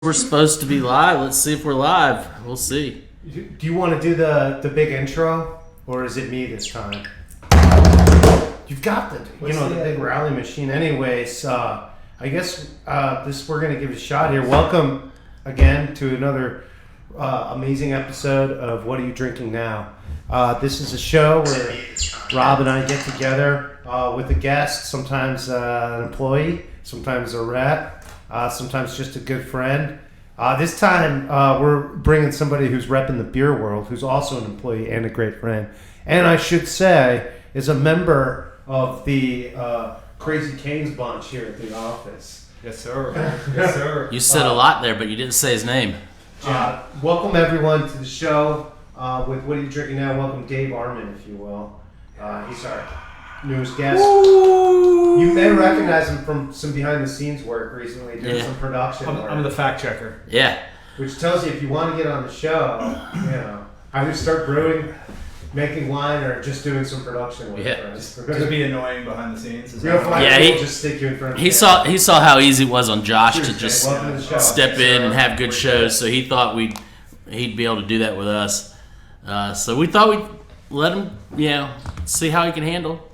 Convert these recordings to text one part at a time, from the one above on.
We're supposed to be live. Let's see if we're live. We'll see. Do you want to do the big intro, or is it me this time? You've got the big rally machine. Anyways, I guess we're gonna give it a shot here. Welcome again to another amazing episode of What Are You Drinking Now? This is a show where Rob and I get together with a guest, sometimes an employee, sometimes a rep. Sometimes just a good friend. This time, we're bringing somebody who's repping the beer world, who's also an employee and a great friend. And I should say, is a member of the Crazy Canes bunch here at the office. Yes, sir. Yes, sir. You said a lot there, but you didn't say his name. Welcome, everyone, to the show with What Are You Drinking Now? Welcome, Dave Arman, if you will. He's our newest guest. You may recognize him from some behind-the-scenes work recently, doing some production work. I'm the fact checker. Yeah. Which tells you if you want to get on the show, either start brewing, making wine, or just doing some production work. Yeah. Just be annoying behind the scenes. Just stick you in front of He saw how easy it was on Josh to just step in and have good Appreciate shows, so he thought he'd be able to do that with us. So we thought we'd let him, see how he can handle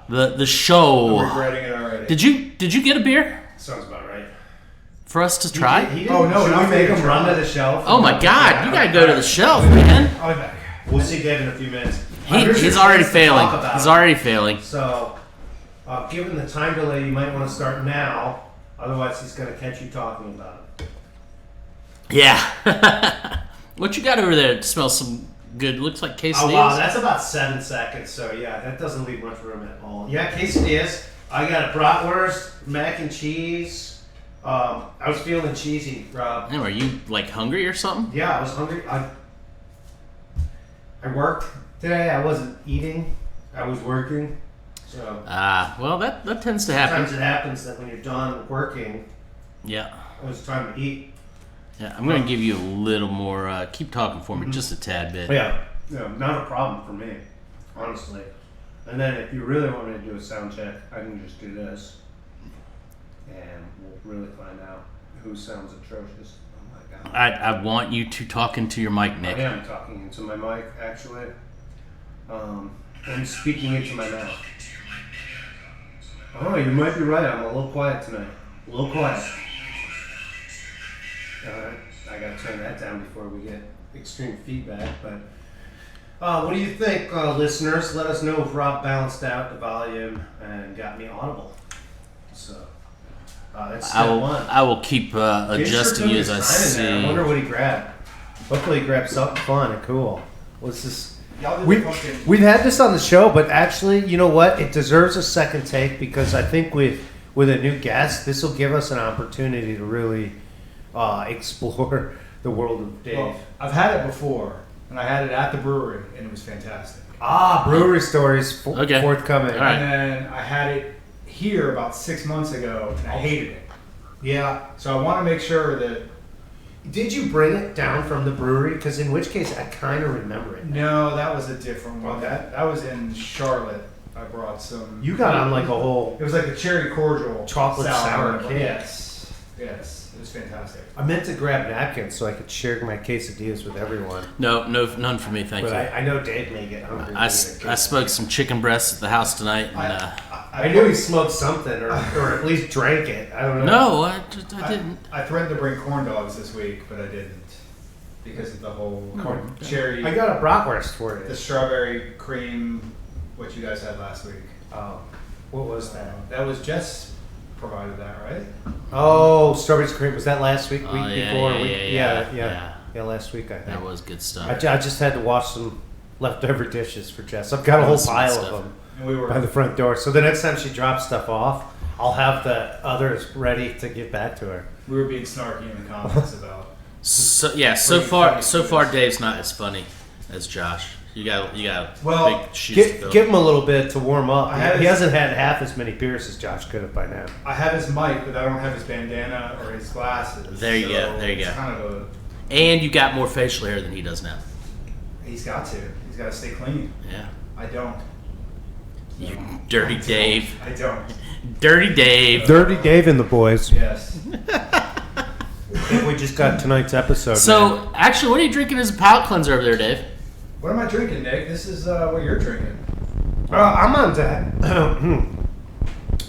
the show. I'm regretting it already. Did you get a beer Sounds about right. for us to try? Should we make him run to the shelf? Oh my God! You gotta go to the shelf, man. I'll be back. We'll see Dave in a few minutes. He's already failing. He's already failing. So, given the time delay, you might want to start now. Otherwise, he's going to catch you talking about it. Yeah. What you got over there? It smells some good. Looks like quesadillas. Oh wow, that's about 7 seconds. So yeah, that doesn't leave much room at all. Yeah, quesadillas. I got a bratwurst, mac and cheese. I was feeling cheesy, Rob. Damn, are you like hungry or something? Yeah, I was hungry. I worked today. I wasn't eating. I was working. So Well, that tends to happen. sometimes it happens that when you're done working, Yeah. it was time to eat. Yeah, I'm going to give you a little more. Keep talking for me, just a tad bit. Yeah, not a problem for me, honestly. And then if you really want me to do a sound check, I can just do this, and we'll really find out who sounds atrocious. Oh my God! I want you to talk into your mic, Nick. I am talking into my mic, actually. I'm speaking into my mouth. Oh, you might be right. I'm a little quiet tonight. A little quiet. Alright, I gotta turn that down before we get extreme feedback, but what do you think, listeners? Let us know if Rob balanced out the volume and got me audible. So, that's step one. I will keep adjusting you as I see. I wonder what he grabbed. Hopefully he grabbed something fun and cool. What's this? We've had this on the show, but actually, you know what? It deserves a second take because I think with a new guest, this will give us an opportunity to really explore the world of Dave. Well, I've had it before, and I had it at the brewery, and it was fantastic. Brewery stories forthcoming. All right. And then I had it here about 6 months ago, and I hated it. Yeah. So I want to make sure that... Did you bring it down from the brewery? Because in which case, I kind of remember it. No, that was a different one. Okay. That was in Charlotte. I brought some... You got on like a whole... It was like a cherry cordial. Chocolate sour cake. Yes. It was fantastic. I meant to grab napkins so I could share my quesadillas with everyone. No, none for me, thank But you. I know Dave may get hungry. I smoked some chicken breasts at the house tonight. And, I knew he smoked something, or at least drank it. I don't know. no, I didn't. I threatened to bring corn dogs this week, but I didn't because of the whole cherry. I got a bratwurst for you. The strawberry cream, what you guys had last week. What was that? That was Jess provided that, right? Oh, strawberry cream. Was that last week? Week yeah, before? yeah. Yeah, last week I think. That was good stuff. I just had to wash some leftover dishes for Jess. I've got a whole pile of them And by the front door. So the next time she drops stuff off, I'll have the others ready to give back to her. We were being snarky in the comments about. So far, Dave's not as funny as Josh. You got big shoes to fill. Give him a little bit to warm up. He hasn't had half as many beers as Josh could have by now. I have his mic, but I don't have his bandana or his glasses. There you go. It's kind of And you got more facial hair than he does now. he's got to. He's got to stay clean. Yeah. I don't. You dirty Dave. I don't. Dirty Dave. Dirty Dave and the boys. Yes. think we just got tonight's episode. man. So, actually, what are you drinking as a palate cleanser over there, Dave? What am I drinking, Nick? This is what you're drinking. I'm on that.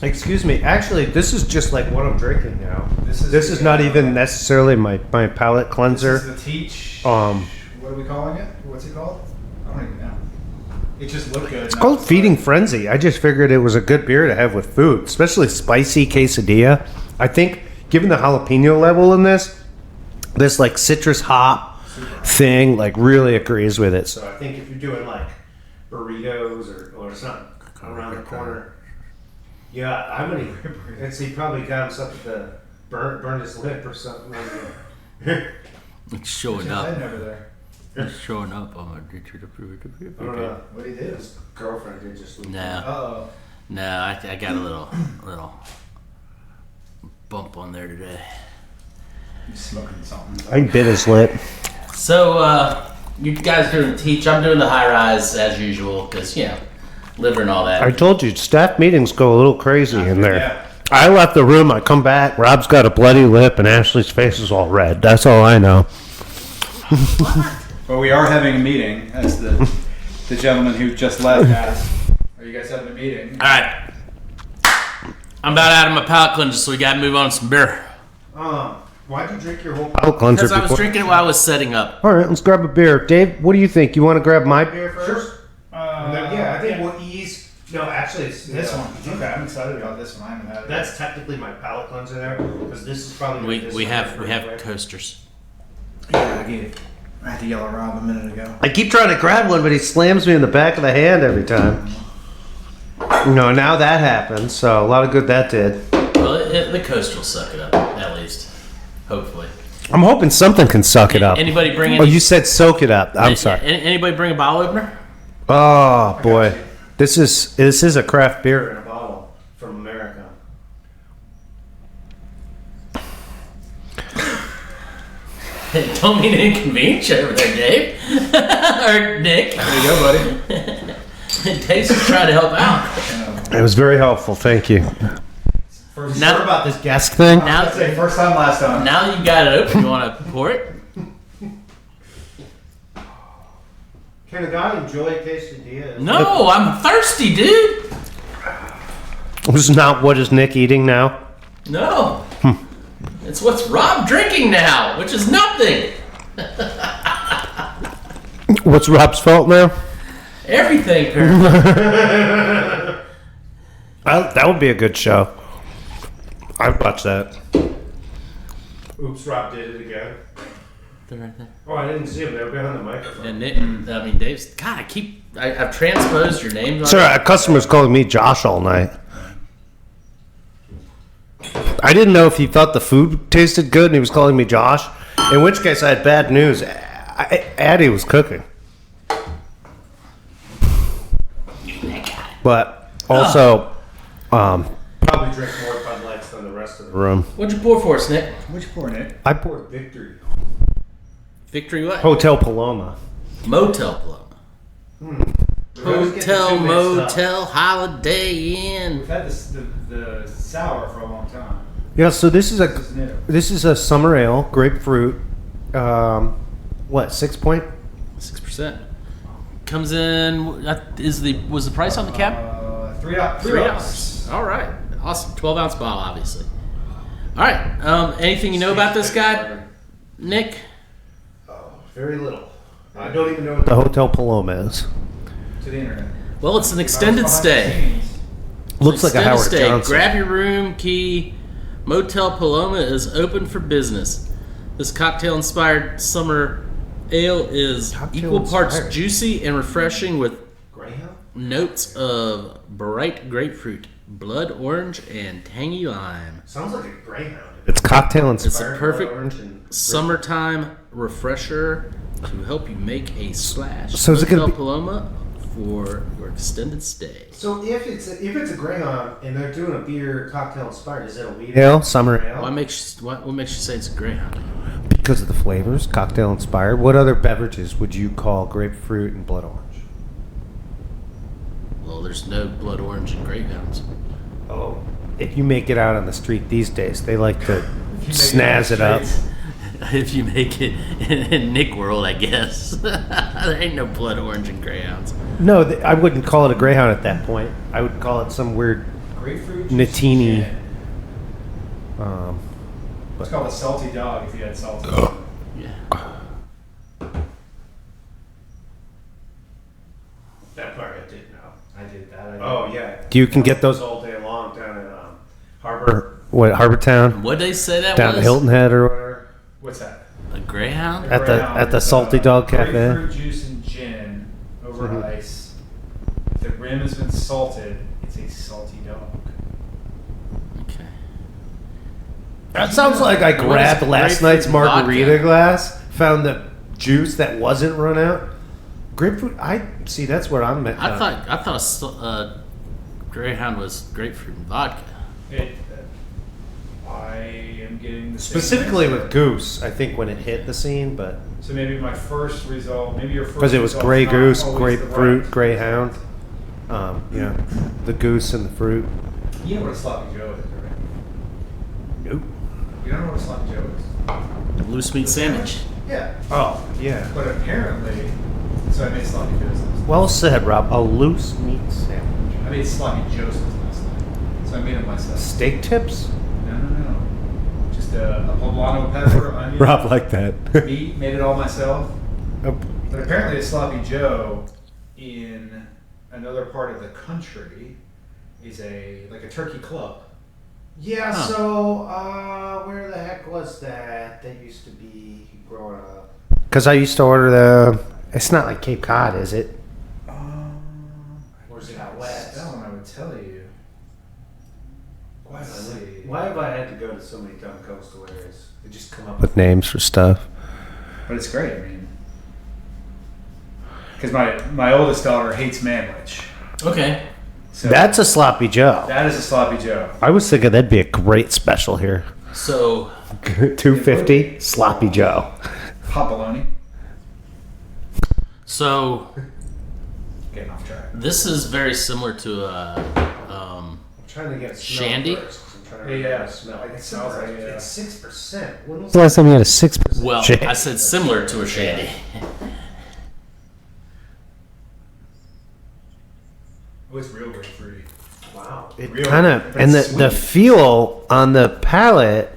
Excuse me. Actually, this is just like what I'm drinking now. This is not even necessarily my palate cleanser. This is the Teach. What are we calling it? What's it called? I don't even know. It just looked good. It's called Feeding Frenzy. I just figured it was a good beer to have with food, especially spicy quesadilla. I think, given the jalapeno level in this like citrus hop thing, like really agrees with it. So I think if you're doing like burritos or something around the corner, yeah, I'm gonna. Let's see, probably got him something to burn his lip or something. It's showing Head up. over there. It's showing up on my I don't know. What do you do? His girlfriend did just leave. No, Oh. no, I got a little bump on there today. You smoking something. I bit his lip. So, you guys doing the Teach? I'm doing the high rise as usual because liver and all that. I told you, staff meetings go a little crazy in there. Yeah. I left the room. I come back. Rob's got a bloody lip, and Ashley's face is all red. That's all I know. Well, we are having a meeting, as the gentleman who just left asked. Are you guys having a meeting? All right, I'm about out of my palate cleanser, so we got to move on to some beer. Why'd you drink your whole palate cleanser? Because I was drinking it while I was setting up. All right, let's grab a beer. Dave, what do you think? You want to grab my beer first? Sure. I think we'll ease. No, actually, it's This one. Okay, I'm excited about this one. I haven't had it. That's technically my palate cleanser there, because this is probably. We have coasters. Yeah, I had to yell at Rob a minute ago. I keep trying to grab one, but he slams me in the back of the hand every time. No, now that happened, so a lot of good that did. Well, the coaster will suck it up, at least. Hopefully. I'm hoping something can suck it up. Anybody bring any? Oh, you said soak it up. I'm sorry. Anybody bring a bottle opener? Oh boy, this is a craft beer in a bottle from America. Don't mean to inconvenience you over there, Dave. Or Nick. There you go, buddy. Dave's just trying to help out. It was very helpful. Thank you. First, Now- about this guest thing? Now, first time, last time. now you got it open. You want to pour it? Can a guy enjoy quesadillas? No, I'm thirsty, dude. This is not what is Nick eating now. No. It's what's Rob drinking now, which is nothing. What's Rob's fault now? Everything, apparently. That would be a good show. I'd watch that. Oops, Rob did it again. They're right there. Oh, I didn't see him. They were behind the microphone. And Nick, Dave's. God, I've transposed your names. Sir, a customer's calling me Josh all night. I didn't know if he thought the food tasted good and he was calling me Josh. In which case, I had bad news. Addie was cooking. But also, probably drink more Bud Lights than the rest of the room. What'd you pour for us, Nick? Which pour, Nick? I poured Victory. Victory what? Hotel Paloma. Motel Paloma. Hotel, motel, Holiday Inn. We've had the sour for a long time. Yeah, so this is This is new. This is a summer ale, grapefruit. What, 6 point? 6%. Comes in. Was the price on the cap? $3. All right. Awesome. 12-ounce bottle, obviously. All right. Anything you know about this guy, Nick? Oh, very little. I don't even know what the Hotel Paloma is. To the internet. Well, it's an extended stay. Looks like a Extended Howard stay. Johnson. Grab your room key. Motel Paloma is open for business. This cocktail-inspired summer ale is equal parts Cocktail-inspired. juicy and refreshing with Greyhound? notes of bright grapefruit, blood orange, and tangy lime. Sounds like a Greyhound. It's cocktail inspired. It's a perfect orange and summertime refresher to help you make a splash. So is it gonna Motel be- Paloma for your extended stay. So if it's a Greyhound and they're doing a beer cocktail inspired, is it a wheat ale, summer ale? What makes you say it's a Greyhound? Because of the flavors, cocktail inspired. What other beverages would you call grapefruit and blood orange? Well, there's no blood orange in Greyhounds. Oh, if you make it out on the street these days, they like to snazz it up. if you make it in Nick World, I guess. There ain't no blood orange in Greyhounds. No, I wouldn't call it a Greyhound at that point. I would call it some weird Grapefruit. Natini. Gin. It's called a salty dog if you had salty. Yeah. That part I didn't know. I did that. Oh yeah. You can get those all day long down at Harbortown, What'd they say that down was? at Hilton Head or whatever. What's that? A Greyhound? At the Greyhound is, Salty Dog Cafe. Grapefruit juice and gin over Mhm. ice. If the rim has been salted, it's a salty dog. Okay. That sounds like I grabbed is last grapefruit night's margarita vodka? glass, found the juice that wasn't run out. Grapefruit. I see. That's what I'm at. I thought Greyhound was grapefruit and vodka. I am getting the same Specifically answer. with Goose, I think when it hit the scene, but So maybe my first result, maybe your first because it was result Grey is not Goose, always the grapefruit, right. Greyhound. The goose and the fruit. You know what a sloppy Joe is, right? Nope. You don't know what a sloppy Joe is? Loose meat sandwich. Yeah. Oh yeah. But apparently, so I made sloppy Joe's last night. Well said, Rob. A loose meat sandwich. I made sloppy Joe's last night. So I made it myself. Steak tips. No. Just a poblano pepper, onion, Rob like that. meat, made it all myself. Oh, But apparently a sloppy Joe in another part of the country is like a turkey club. yeah. Huh. So where the heck was that? That used to be growing up. Because I used to order the. It's not like Cape Cod, is it? Or is it out west? That one I would tell you. Let's see. Why have I had to go to so many dumb coastal areas? They just come up with names for stuff. But it's great, I mean. Because my oldest daughter hates manwich. Okay. So That's a sloppy Joe. that is a sloppy Joe. I was thinking that'd be a great special here. So $2.50 sloppy Joe. Hot bologna. so Getting off track. this is very similar to I'm trying to get a smell Shandy? first, 'cause I'm trying to Yeah, get yeah. a smell. Like it smells like it, yeah. It's 6%. When was the last time you had a 6%? well, Shandy? I said similar to a shandy. Oh, it's real grapefruity. Wow. It Real- kind of, that's and the sweet. feel on the palate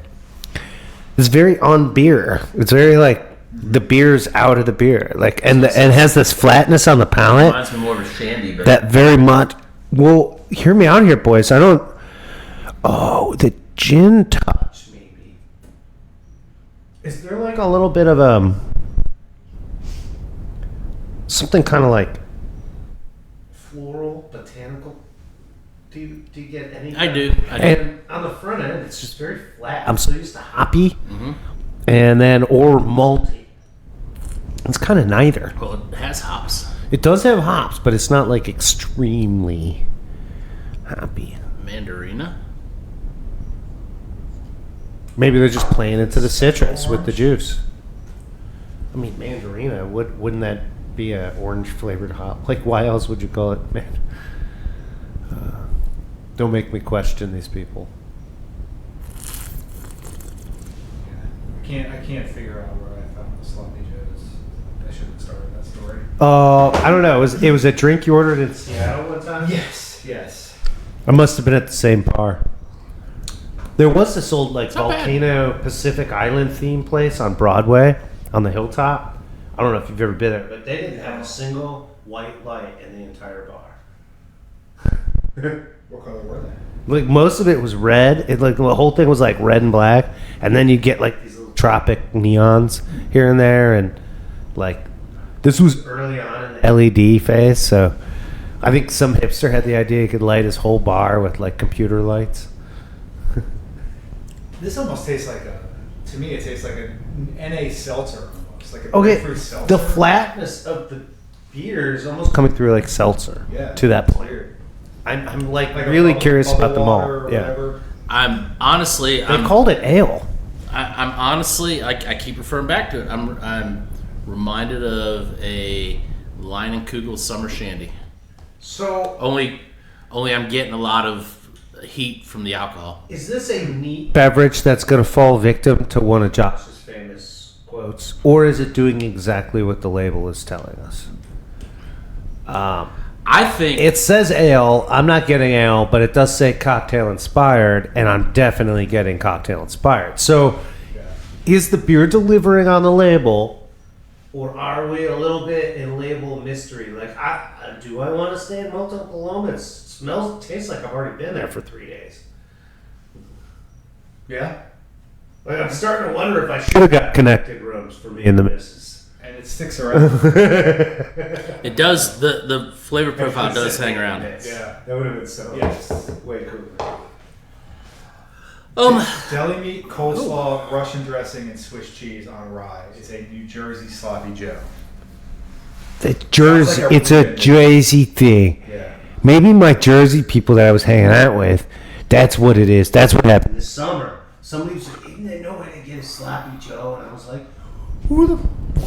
is very on beer. It's very like the beer's out of the beer, like, and has this flatness on the palate Reminds me more of a shandy, but that very much. Well, hear me out here, boys. I don't. Oh, the gin touch, maybe. Is there like a little bit of something kind of like floral, botanical? Do you get any? I do. And on the front end, it's just very flat. I'm so used to hoppy, Mhm. and then or malty. It's kind of neither. Well, it has hops. It does have hops, but it's not like extremely hoppy. Mandarina. Maybe they're just playing into the citrus with the juice. I mean, mandarina. Wouldn't that be a orange flavored hop? Like, why else would you call it? Man, don't make me question these people. I can't figure out where I found the sloppy Joe's. I shouldn't have started that story. I don't know. It was a drink you ordered in Seattle one time. Yes. I must have been at the same bar. There was this old like not bad. Volcano Pacific Island theme place on Broadway on the hilltop. I don't know if you've ever been there, but they didn't have a single white light in the entire bar. What color were they? Like most of it was red. It like the whole thing was like red and black, and then you get like these little tropic neons here and there, and like this was early on in the LED phase, so I think some hipster had the idea he could light his whole bar with like computer lights. This almost tastes like to me it tastes like a NA seltzer almost. Like a Okay, grapefruit seltzer. the flatness of the beer is almost coming through like seltzer. Yeah. To that point, Weird. I'm like Like a really bubble- curious bubble about the water malt. or Yeah, whatever. I'm honestly. they called it ale. I'm honestly. I keep referring back to it. I'm reminded of a Line and Kugel summer shandy. So Only I'm getting a lot of heat from the alcohol. is this a neat beverage that's going to fall victim to one of Josh's famous quotes, or is it doing exactly what the label is telling us? I think It says ale. I'm not getting ale, but it does say cocktail inspired, and I'm definitely getting cocktail inspired. So, is the beer delivering on the label, or are we a little bit in label mystery? Like, do I want to stay in Motel Paloma? It smells, tastes like I've already been there for 3 days. Yeah. Like, I'm starting to wonder if I should have got connected rooms for me and the missus. And it sticks around. it does. The flavor profile does hang around. Yeah. That would have been so. Yes. Way cooler. Um, Deli meat, coleslaw, Russian dressing, and Swiss cheese on rye is a New Jersey sloppy Joe. The Jersey, Sounds like a it's a weird- Jersey thing. Yeah. Maybe my Jersey people that I was hanging out with, that's what it is. That's what happened this summer. Somebody was like, isn't there no way to get a sloppy Joe? And I was like, who the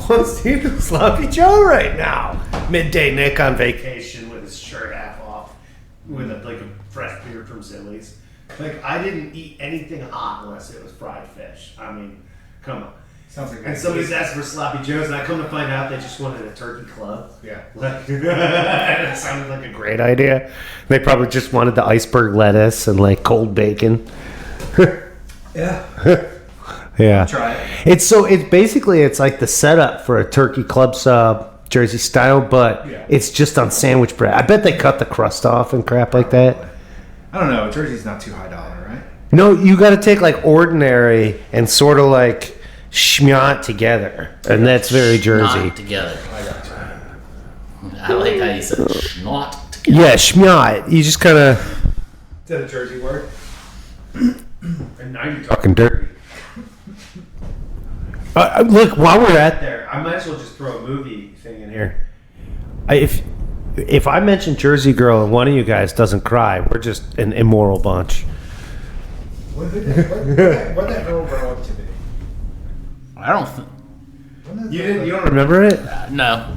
wants to eat a sloppy Joe right now? Midday Nick on vacation with his shirt half off, with like a fresh beer from Zilly's. Like, I didn't eat anything hot unless it was fried fish. I mean, come on. Sounds like And somebody's asked for sloppy joes, and I come to find out they just wanted a turkey club. Yeah. Like, it sounded like a great idea. They probably just wanted the iceberg lettuce and like cold bacon. Yeah. Yeah. Try it. It's basically like the setup for a turkey club sub, Jersey style, but Yeah. it's just on sandwich bread. I bet they cut the crust off and crap like that. I don't know. Jersey's not too high dollar, right? No, you got to take like ordinary and sort of like schmott together, and that's very Jersey. not together. I got you. I like how you said not together. Yeah, schmott. You just kind of. Is that a Jersey word? And now you're talking dirty. Look, while we're at there, I might as well just throw a movie thing in here. If I mention Jersey Girl and one of you guys doesn't cry, we're just an immoral bunch. What did that girl grow up to be? I don't think. You don't remember it? No.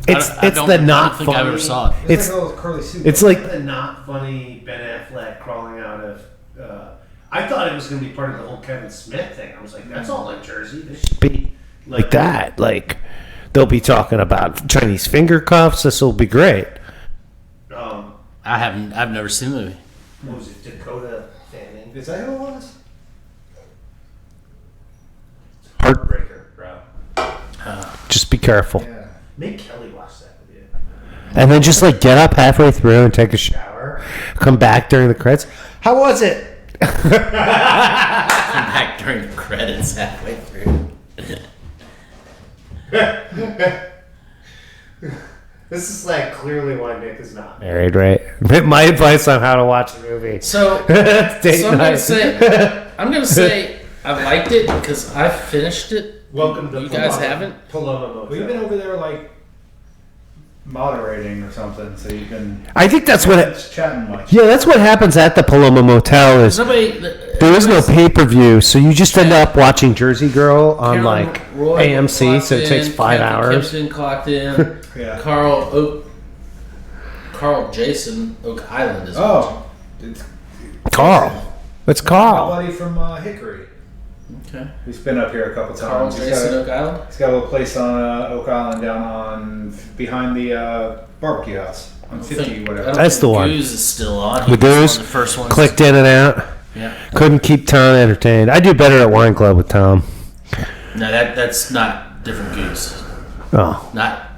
It's I it's don't- the I don't not think I ever funny. saw it. It's It's like a little curly suit. it's like the not funny Ben Affleck crawling out of. I thought it was going to be part of the whole Kevin Smith thing. I was like, that's all like Jersey. This should be like that. Like they'll be talking about Chinese finger cuffs. This will be great. I've never seen the movie. What was it? Dakota Fanning. Is that who it was? Heartbreaker, bro. Just be careful. Yeah. Make Kelly watch that with you. And then just like get up halfway through and take a shower. Come back during the credits. How was it? Come back during the credits halfway through. This is like clearly why Nick is not married, right? My advice on how to watch a movie. So, Date I'm night. gonna say I liked it because I finished it. Welcome to You guys Paloma. haven't? Paloma Motel. Well, you've been over there like moderating or something, so you've been I think that's what. chatting much. Yeah, that's what happens at the Paloma Motel. Is Somebody. there is no pay-per-view, so you just end up watching Jersey Girl on Carolyn like Roy AMC, clocked so it takes in, 5 Kathy hours. Kimpton clocked in. Yeah. Carl Jason Oak Island is Oh, it's Carl, it's my Carl. buddy from Hickory. okay. Who's been up here a couple Carl times. Jason Oak Island. He's got a little place on Oak Island down on behind the barbecue house on I 50 don't whatever. That's think the one. Goose is still on. With He was those, one of the first ones. clicked in and out. Yeah. Couldn't keep Tom entertained. I do better at Wine Club with Tom. No, that's not different Goose. Oh, Not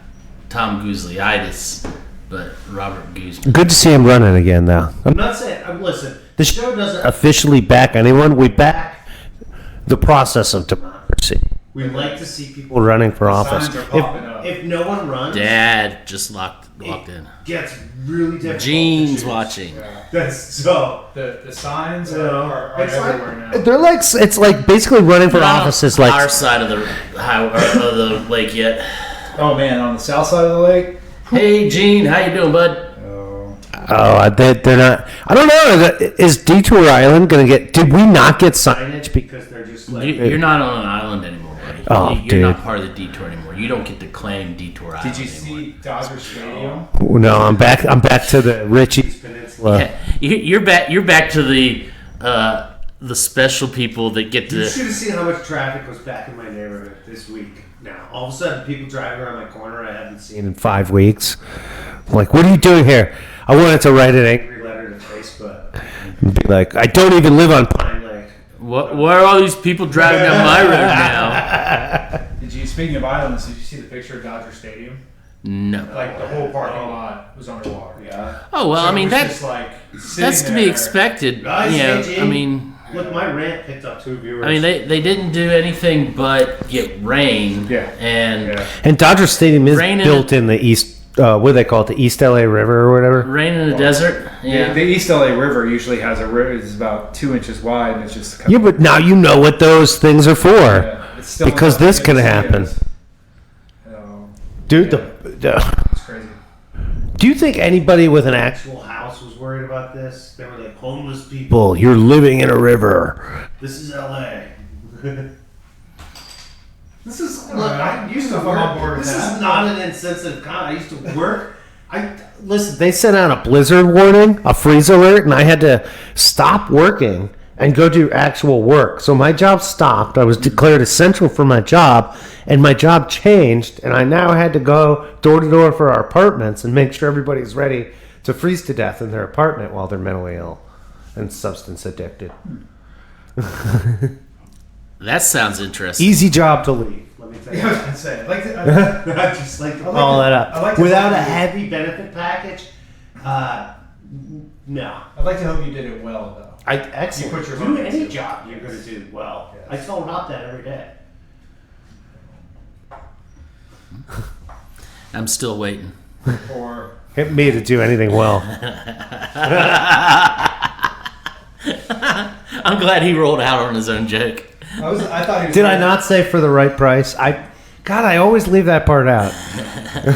Tom Gooselyitis, but Robert Goose. good to see him running again, though. I'm not saying. Listen, the show doesn't officially back anyone. We back the process of democracy. We like to see people running for office. Signs are popping up. If no one runs, Dad just walked in. gets really difficult. Gene's watching. That's so. The signs Yeah. are It's like- everywhere now. They're like it's like basically running for Not office on is like our side of the highway or of the lake yet. Oh man, on the south side of the lake. Hey Gene, how you doing, bud? Oh, they're not. I don't know. Is Detour Island gonna get? Did we not get signage because they're just like? You're not on an island anymore, buddy. Oh, You're dude. not part of the detour anymore. You don't get to claim detour island did you anymore. see Dodger Stadium? No, I'm back. I'm back to the Ritchie's Peninsula. You're back. You're back to the the special people that get You to. should have seen how much traffic was back in my neighborhood this week. Now, all of a sudden, people driving around my corner I haven't seen in 5 weeks. I'm like, what are you doing here? I wanted to write an angry letter to Facebook and be like, I don't even live on Pine Lake. Why are all these people driving down my road now? Speaking of islands, did you see the picture of Dodger Stadium? No. Like the whole parking lot was underwater. Yeah. Oh well, So I mean it was just, that's to be there. expected. Nice, You know, AG. I mean. Look, my rant picked up 2 viewers. I mean, they didn't do anything but get rain. Yeah. And Yeah. And Dodger Stadium is Rain in built in the East, what do they call it, the East LA River or whatever? rain in the desert. Yeah. The East LA River usually has a river is about 2 inches wide, and it's just Yeah, but now you know what those things are for. it's still because not this as can big as it happen. is. Dude, It's crazy. do you think anybody with an actual house was worried about this? They were like, homeless people, you're living in a river. This is LA. This is, look, I used to I'm on board work. with This that. is not an insensitive comment. I used to work. Listen, they sent out a blizzard warning, a freeze alert, and I had to stop working and go do actual work. So my job stopped. I was declared essential for my job, and my job changed, and I now had to go door to door for our apartments and make sure everybody's ready to freeze to death in their apartment while they're mentally ill and substance addicted. That sounds interesting. Easy job to leave. Let me tell you. I was gonna say, I'd like to. I just like to I like follow to- that I up. like to Without a think- heavy benefit package, no. I'd like to hope you did it well, though. Excellent. You put your do hook any into it. job you're going to do well. Yes. I tell Rob that every day. I'm still waiting. Or Hit me to do anything well. I'm glad he rolled out on his own joke. I thought he was. Did I not say for the right price? God, I always leave that part out. I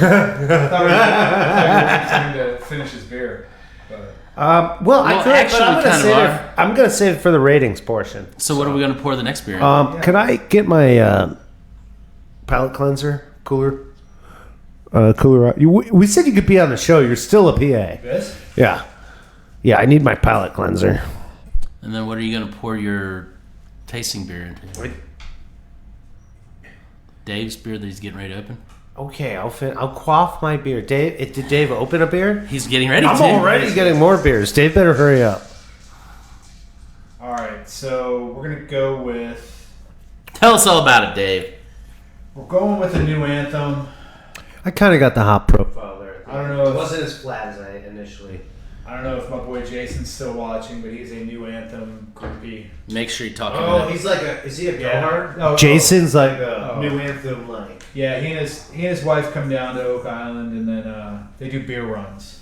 thought we were trying to finish his beer. But Well, I could, actually, but I'm we going to kind of save are. it. I'm going to save it for the ratings portion. So what are we going to pour the next beer in? Can I get my palate cleanser cooler? Cooler. We said you could be on the show. You're still a PA. this? Yeah. Yeah, I need my palate cleanser. And then what are you going to pour your tasting beer into? Dave's beer that he's getting ready to open? Okay, I'll quaff my beer. Dave, did Dave open a beer? He's getting ready I'm to. already getting more beers. Dave better hurry up. All right, so we're gonna go with. Tell us all about it, Dave. We're going with a new anthem. I kind of got the hot profile there. I don't know if- It wasn't as flat as I initially. I don't know if my boy Jason's still watching, but he's a new anthem groupie. Make sure you talk Oh, about it. he's like a. Is he a Yeah. gohard? Oh, Jason's like a Oh. new anthem, like. Yeah, he and his wife come down to Oak Island, and then they do beer runs.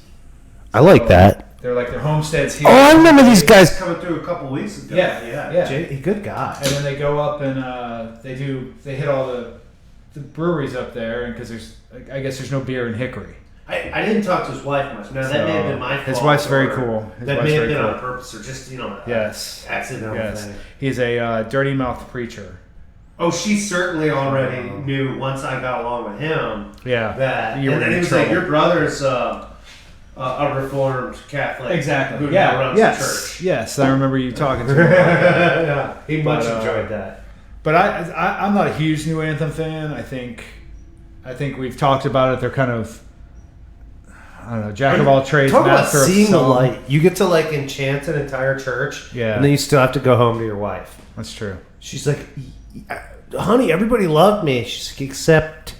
I like that. They're like their homesteads here. Oh, I remember these guys coming through a couple weeks ago. Yeah, yeah. Good guy. And then they go up and they hit all the breweries up there, and because I guess there's no beer in Hickory. I didn't talk to his wife much. Now that may have been my fault. His wife's very or cool. His That wife's may have very been cool. on purpose or just Yes. accidental Yes. thing. He's a dirty mouth preacher. Oh, she certainly already knew once I got along with him Yeah. that. You and were then in he was like, trouble. "Your brother's a Reformed Catholic, Exactly. who now runs Yes. a church." Yes. I remember you talking to him. Yeah, he much But, enjoyed that. But I'm not a huge New Anthem fan. I think we've talked about it. They're kind of, I don't know, jack of all trades, Talk about master of seeing the some. light. You get to like enchant an entire church, Yeah. and then you still have to go home to your wife. That's true. She's like, "Honey, everybody loved me." She's like, "Except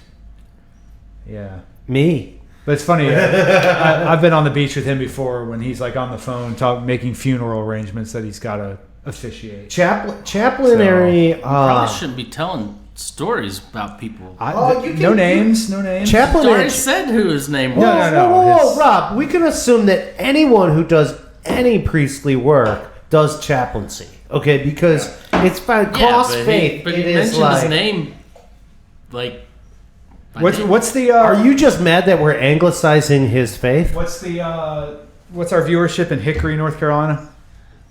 Yeah. me." But it's funny. I've been on the beach with him before when he's like on the phone making funeral arrangements that he's got to officiate. Chaplainary. Probably shouldn't be telling stories about people. Oh, you no can- names. No names. I already Chaplainary. said who his name was. No. Whoa, his- Rob. We can assume that anyone who does any priestly work does chaplaincy. Okay, because it's by cross faith. But it he is mentioned like. his name, like. by name. What's the? Are you just mad that we're anglicizing his faith? What's the? What's our viewership in Hickory, North Carolina?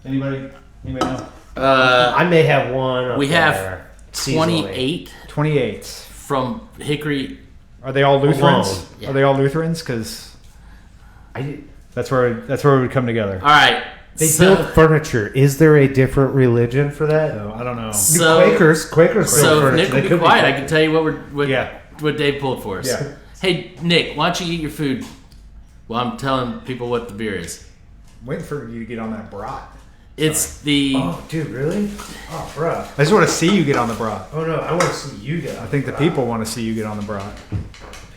Anybody know? I may have one. up We have there seasonally. 28 28. from Hickory. Are they all Lutherans? Alone. Yeah. Are they all Lutherans? Because I, that's where we would come together. All right, They build furniture. Is there a different religion for that? So, I don't know. So- Quakers build So if furniture. Nick will They be could quiet, I Quakers. can tell you what Yeah. what Dave pulled for us. Yeah. Hey Nick, why don't you eat your food while I'm telling people what the beer is? Waiting for you to get on that brat. It's the Oh, dude, really? Oh, bro. I just want to see you get on the brat. Oh, no, I want to see you get. I think the people want to see you get on the brat.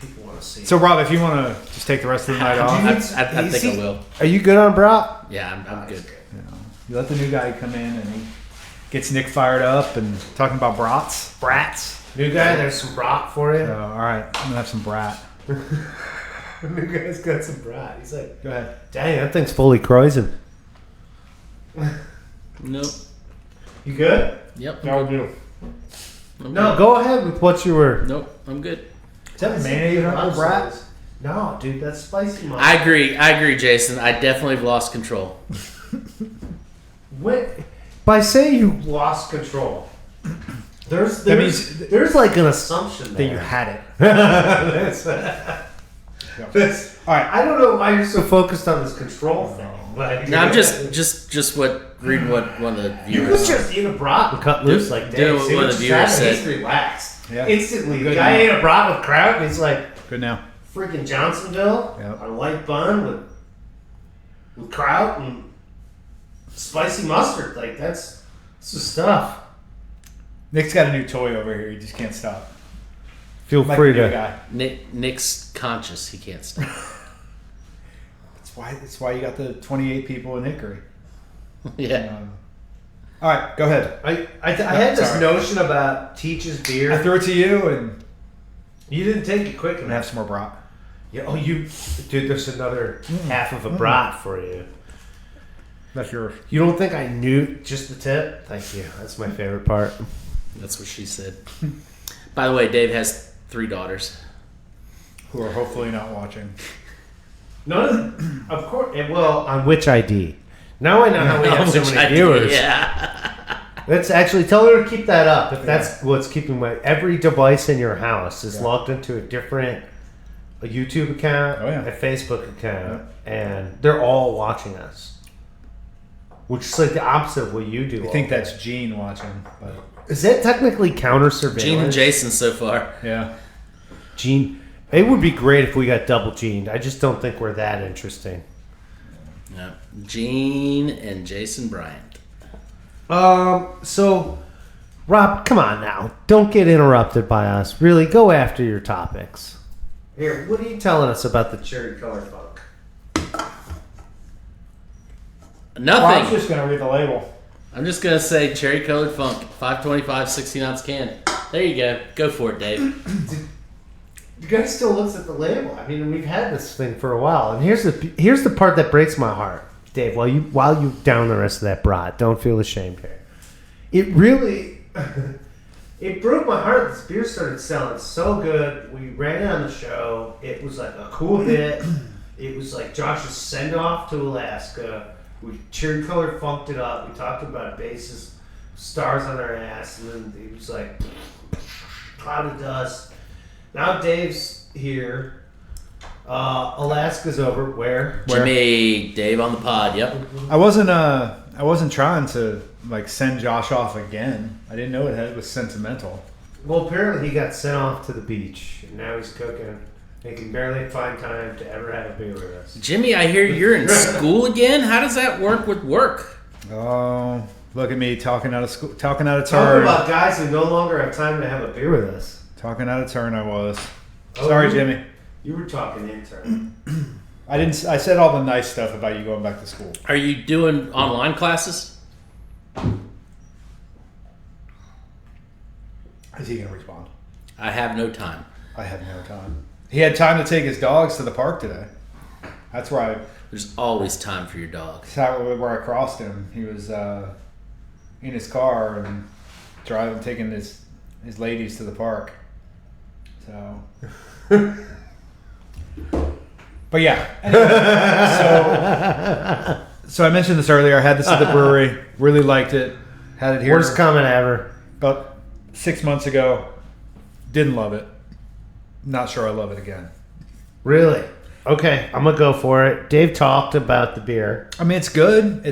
People want to see. So, Rob, if you want to just take the rest of the night off, I think I will. Are you good on brat? Yeah, I'm good. you let the new guy come in and he gets Nick fired up and talking about brats. New guy, there's some brat for you. So, all right, I'm gonna have some brat. New guy's got some brat. He's like, Go ahead. dang, that thing's fully Croizing. Nope. You good? Yep. No, do. I'm No, good. go ahead with what you were. Nope. I'm good. Is that mayonnaise on the brat? No, dude, that's spicy mustard. I agree, Jason. I definitely have lost control. By saying you lost control, there's there's like an assumption That you there. had it. That's- All right. I don't know why you're so focused on this control thing. But No, I'm just reading what one of the You could viewers. just eat a brat and cut loose like do Dave. what See one what of the just viewers happened? said. He's relaxed. Yeah. Instantly. The Good guy now. ate a brat with crowd and he's like, Good now. freaking Johnsonville Yep. on a light bun with kraut and spicy mustard. Like that's the stuff. Nick's got a new toy over here. He just can't stop. Feel Like free the new to. guy. Nick's conscious. He can't stop. That's why you got the 28 people in Hickory. Yeah. All right, go ahead. I had this sorry. notion about Teach's I beer. threw it to you, and You didn't take it quick I'm gonna enough. have some more brat. Yeah, oh, dude. There's another half of a brat for you. That's yours. You don't think I knew just the tip? Thank you. That's my favorite part. That's what she said. By the way, Dave has 3 daughters. Who are hopefully not watching. None of course. Well, on which ID? Now I know how we have so Which many I did, viewers. Yeah. Let's actually tell her to keep that up. If that's what's keeping every device in your house is logged into a different YouTube account, a Facebook account, and they're all watching us. Which is like the opposite of what you do. I think that's Gene watching. But Is that technically counter surveillance? Gene and Jason so far. yeah. Gene. It would be great if we got double gened. I just don't think we're that interesting. Yeah. Gene and Jason Bryant. So, Rob, come on now. Don't get interrupted by us. Really, go after your topics. Here, what are you telling us about the cherry color funk? Nothing. I'm just gonna read the label. I'm just gonna say cherry colored funk, 525 16-ounce can. There you go. Go for it, Dave. You guys still looks at the label. I mean, we've had this thing for a while, and here's the part that breaks my heart, Dave. While you down the rest of that brat, don't feel ashamed here. It really, it broke my heart. This beer started selling so good. We ran it on the show. It was like a cool hit. It was like Josh's send off to Alaska. We cherry colored funked it up. We talked about bases, stars on our ass, and then it was like cloud of dust. Now Dave's here. Alaska's over. Where? Jimmy, Dave on the pod. Yep. I wasn't trying to like send Josh off again. I didn't know it was sentimental. Well, apparently he got sent off to the beach, and now he's cooking. He can barely find time to ever have a beer with us. Jimmy, I hear you're in school again. How does that work with work? Oh, look at me talking out of school, talking out of Talking turn. about guys who no longer have time to have a beer with us. Talking out of turn, I was. Oh, Sorry, you- Jimmy. You were talking intern. I didn't. I said all the nice stuff about you going back to school. Are you doing online classes? Is he gonna respond? I have no time. I had no time. He had time to take his dogs to the park today. That's where There's always time for your dog. where I crossed him. He was in his car and taking his ladies to the park. So, but yeah. Anyway, so I mentioned this earlier. I had this at the brewery. Really liked it. Had it here Worst comment ever. about 6 months ago. Didn't love it. Not sure I love it again. Really? Okay, I'm gonna go for it. Dave talked about the beer. I mean, it's good.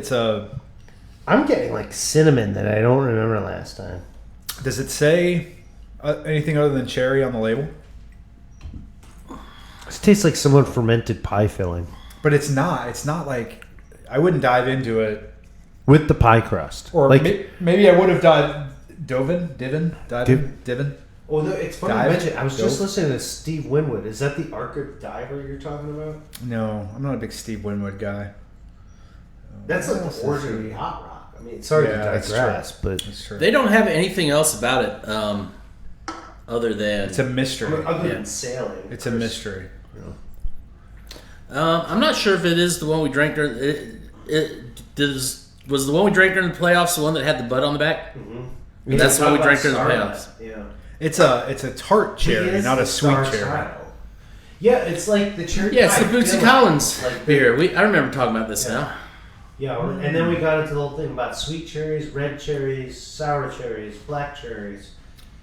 I'm getting like cinnamon that I don't remember last time. Does it say anything other than cherry on the label? This tastes like someone fermented pie filling But it's not. It's not like I wouldn't dive into it. with the pie crust. Or like maybe I would have Divin. Well, no, it's funny Dive? you mention. I was just Dove? listening to Steve Winwood. Is that the Arctic Diver you're talking about? No, I'm not a big Steve Winwood guy. That's like What else the origin is of he- yacht rock. I mean, sorry Yeah, to that's digress, but That's true. They don't have anything else about it other than. It's a mystery. other Yeah. than sailing, It's a mystery. I'm not sure if it is the one we drank during. Was the one we drank during the playoffs the one that had the bud on the back? Mm-hmm. That's what we drank during the playoffs. Yeah, It's a tart cherry, not a sweet cherry. Yeah, it's like the cherry. Yeah, it's the pie Bootsy filling. Collins Like beer. I remember talking about this now. Yeah, and then we got into the whole thing about sweet cherries, red cherries, sour cherries, black cherries.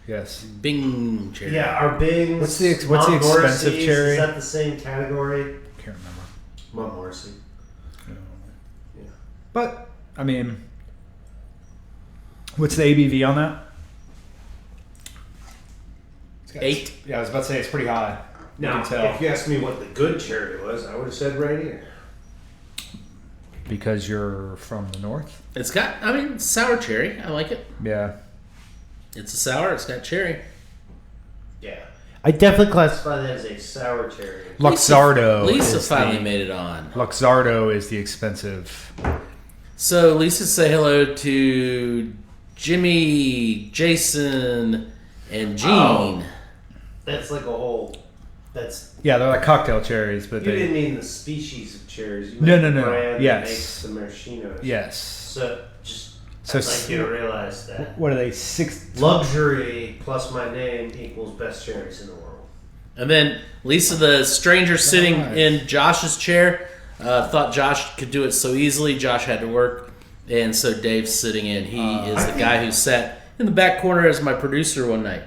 Yes. Bing cherry. Yeah, our Bings. What's the expensive Montmorency's, cherry? Is that the same category? Can't remember. Montmorency. But I mean, what's the ABV on that? 8. Yeah, I was about to say it's pretty high. Now, You can tell. if you asked me what the good cherry was, I would have said right here. Because you're from the north. It's got. I mean, sour cherry. I like it. Yeah. It's a sour. It's got cherry. Yeah. I definitely classify that as a sour cherry. Luxardo. Lisa is finally the- made it on. Luxardo is the expensive. So Lisa, say hello to Jimmy, Jason, and Gene. Oh. That's like a whole. That's. Yeah, they're like cocktail cherries, but You they. didn't mean the species of cherries. You No, meant no, the no. brand Yes. that makes the maraschinos. Yes. So just. So I'd like you to realize that what are they? 6. luxury plus my name equals best cherries in the world. And then Lisa, the stranger sitting Nice. in Josh's chair, thought Josh could do it so easily. Josh had to work, and so Dave's sitting in. He is I the think- guy who sat in the back corner as my producer one night.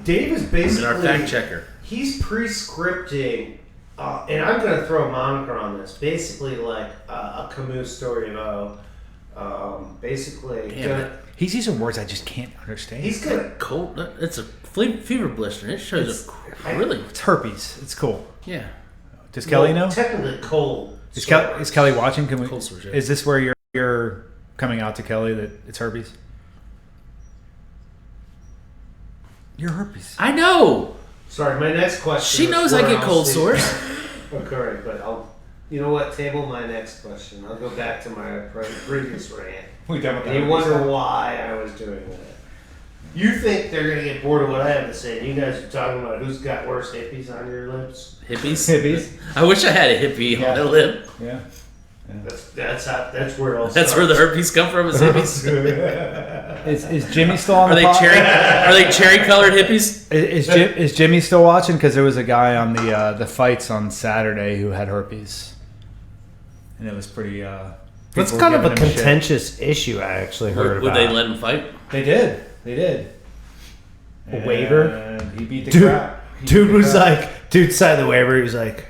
Dave is basically And our fact checker. He's pre-scripting, and I'm going to throw a moniker on this. Basically, like a Camus story of basically. Damn it. He's using words I just can't understand. He's gonna. Cold. It's a fever blister. It shows up really. It's herpes. It's cool. Yeah. Does Kelly know? Technically cold. Is Kelly watching? Can we? Cold sores, yeah. Is this where you're coming out to Kelly that it's herpes? You're herpes. I know. Sorry, my next question. She was knows I where get I'll cold see- sores. Okay, but I'll. You know what? Table my next question. I'll go back to my previous rant. We done with And you wonder why I was doing that. You think they're gonna get bored of what I have to say? And you guys are talking about who's got worse hippies on your lips. Hippies. Hippies. I wish I had a hippie on my lip. Yeah. That's where it all That's where the herpes come from. Is hippies? Is Jimmy still on Are the they pod? cherry? Are they cherry colored hippies? Is Jimmy still watching? Because there was a guy on the fights on Saturday who had herpes, and it was pretty. That's people were kind of a giving him shit. contentious issue. I actually heard Would about. they let him fight? They did. They did. A waiver? And he beat the Dude, crap. He beat dude the was crap. like, dude signed the waiver. He was like,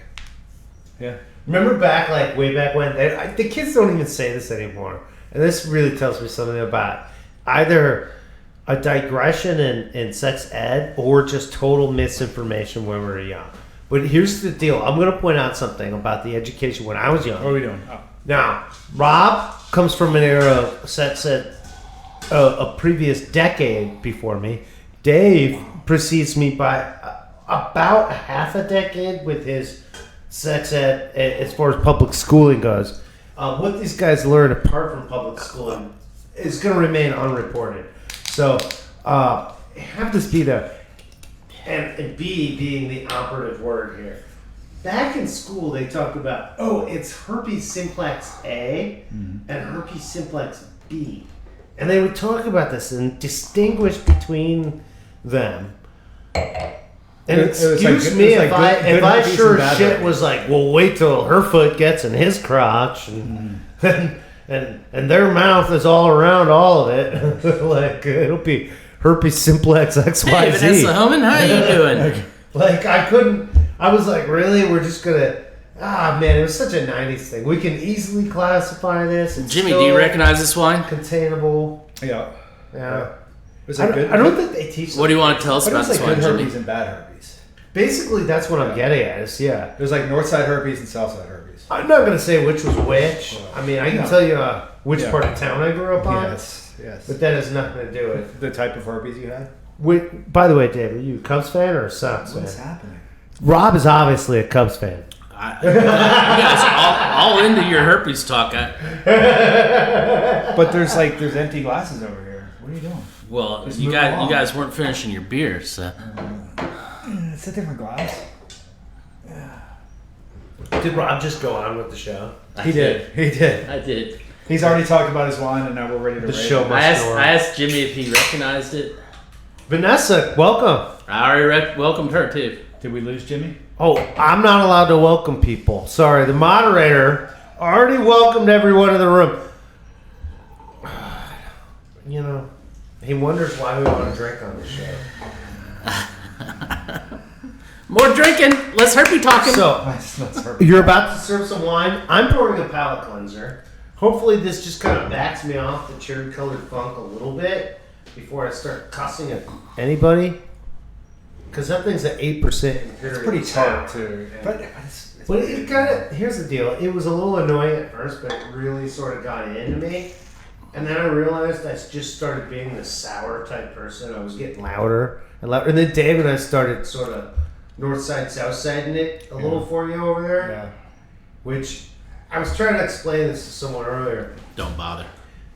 Yeah. remember back, like way back when, the kids don't even say this anymore. And this really tells me something about either a digression in sex ed or just total misinformation when we were young. But here's the deal. I'm going to point out something about the education when I was young. What are we doing? Oh. Now, Rob comes from an era of sex ed, a previous decade before me. Dave precedes me by about half a decade with his sex ed as far as public schooling goes. What these guys learn apart from public schooling is going to remain unreported. So have this be the, and B being the operative word here. Back in school, they talked about, it's herpes simplex A and herpes simplex B. And they would talk about this and distinguish between them. And It was like excuse good- me it was if like good I herpes sure and bad shit herpes. was like, well, wait till her foot gets in his crotch and their mouth is all around all of it. Like, it'll be herpes simplex XYZ. Hey, Vanessa Homan, how you doing? Like, I couldn't. I was like, really? We're just gonna. Ah, man, it was such a 90s thing. We can easily classify this. It's Jimmy, do still you recognize this wine? containable? Yeah. Yeah. Was I that good? don't think they teach. What do you want to tell us But it about was this like wine, good Jimmy? herpes and bad herpes. Basically, that's what I'm getting at. Is yeah. There's like north side herpes and south side herpes. I'm not gonna say which was which. I mean, I can No. tell you which Yeah. part of town I grew up on. Yes. But that has nothing to do with. The type of herpes you had. By the way, Dave, are you a Cubs fan or a Sox fan? What's happening? Rob is obviously a Cubs fan. You guys all into your herpes talk. But there's empty glasses over here. What are you doing? Well, Just you move guys along. weren't finishing your beer, so. It's a different glass. Did Rob just go on with the show? He did. I did. He's already talked about his wine, and now we're ready to The rate show it. must- I asked Jimmy if he recognized it. Vanessa, welcome. I already welcomed her too. Did we lose Jimmy? Oh, I'm not allowed to welcome people. Sorry, the moderator already welcomed everyone in the room. You know, he wonders why we want to drink on the show. More drinking. Let's herpy talking. So, That's herpes. you're about to serve some wine. I'm pouring a palate cleanser. Hopefully, this just kind of backs me off the cherry-colored funk a little bit before I start cussing at anybody. Because that thing's at 8% imperial. It's pretty stout. tart too. But it's But it kind of, here's the deal. It was a little annoying at first, but it really sort of got into me. And then I realized I just started being the sour type person. I was getting louder and louder. And then Dave and I started sort of north side, south siding it a little for you over there. yeah. Which I was trying to explain this to someone earlier. Don't bother.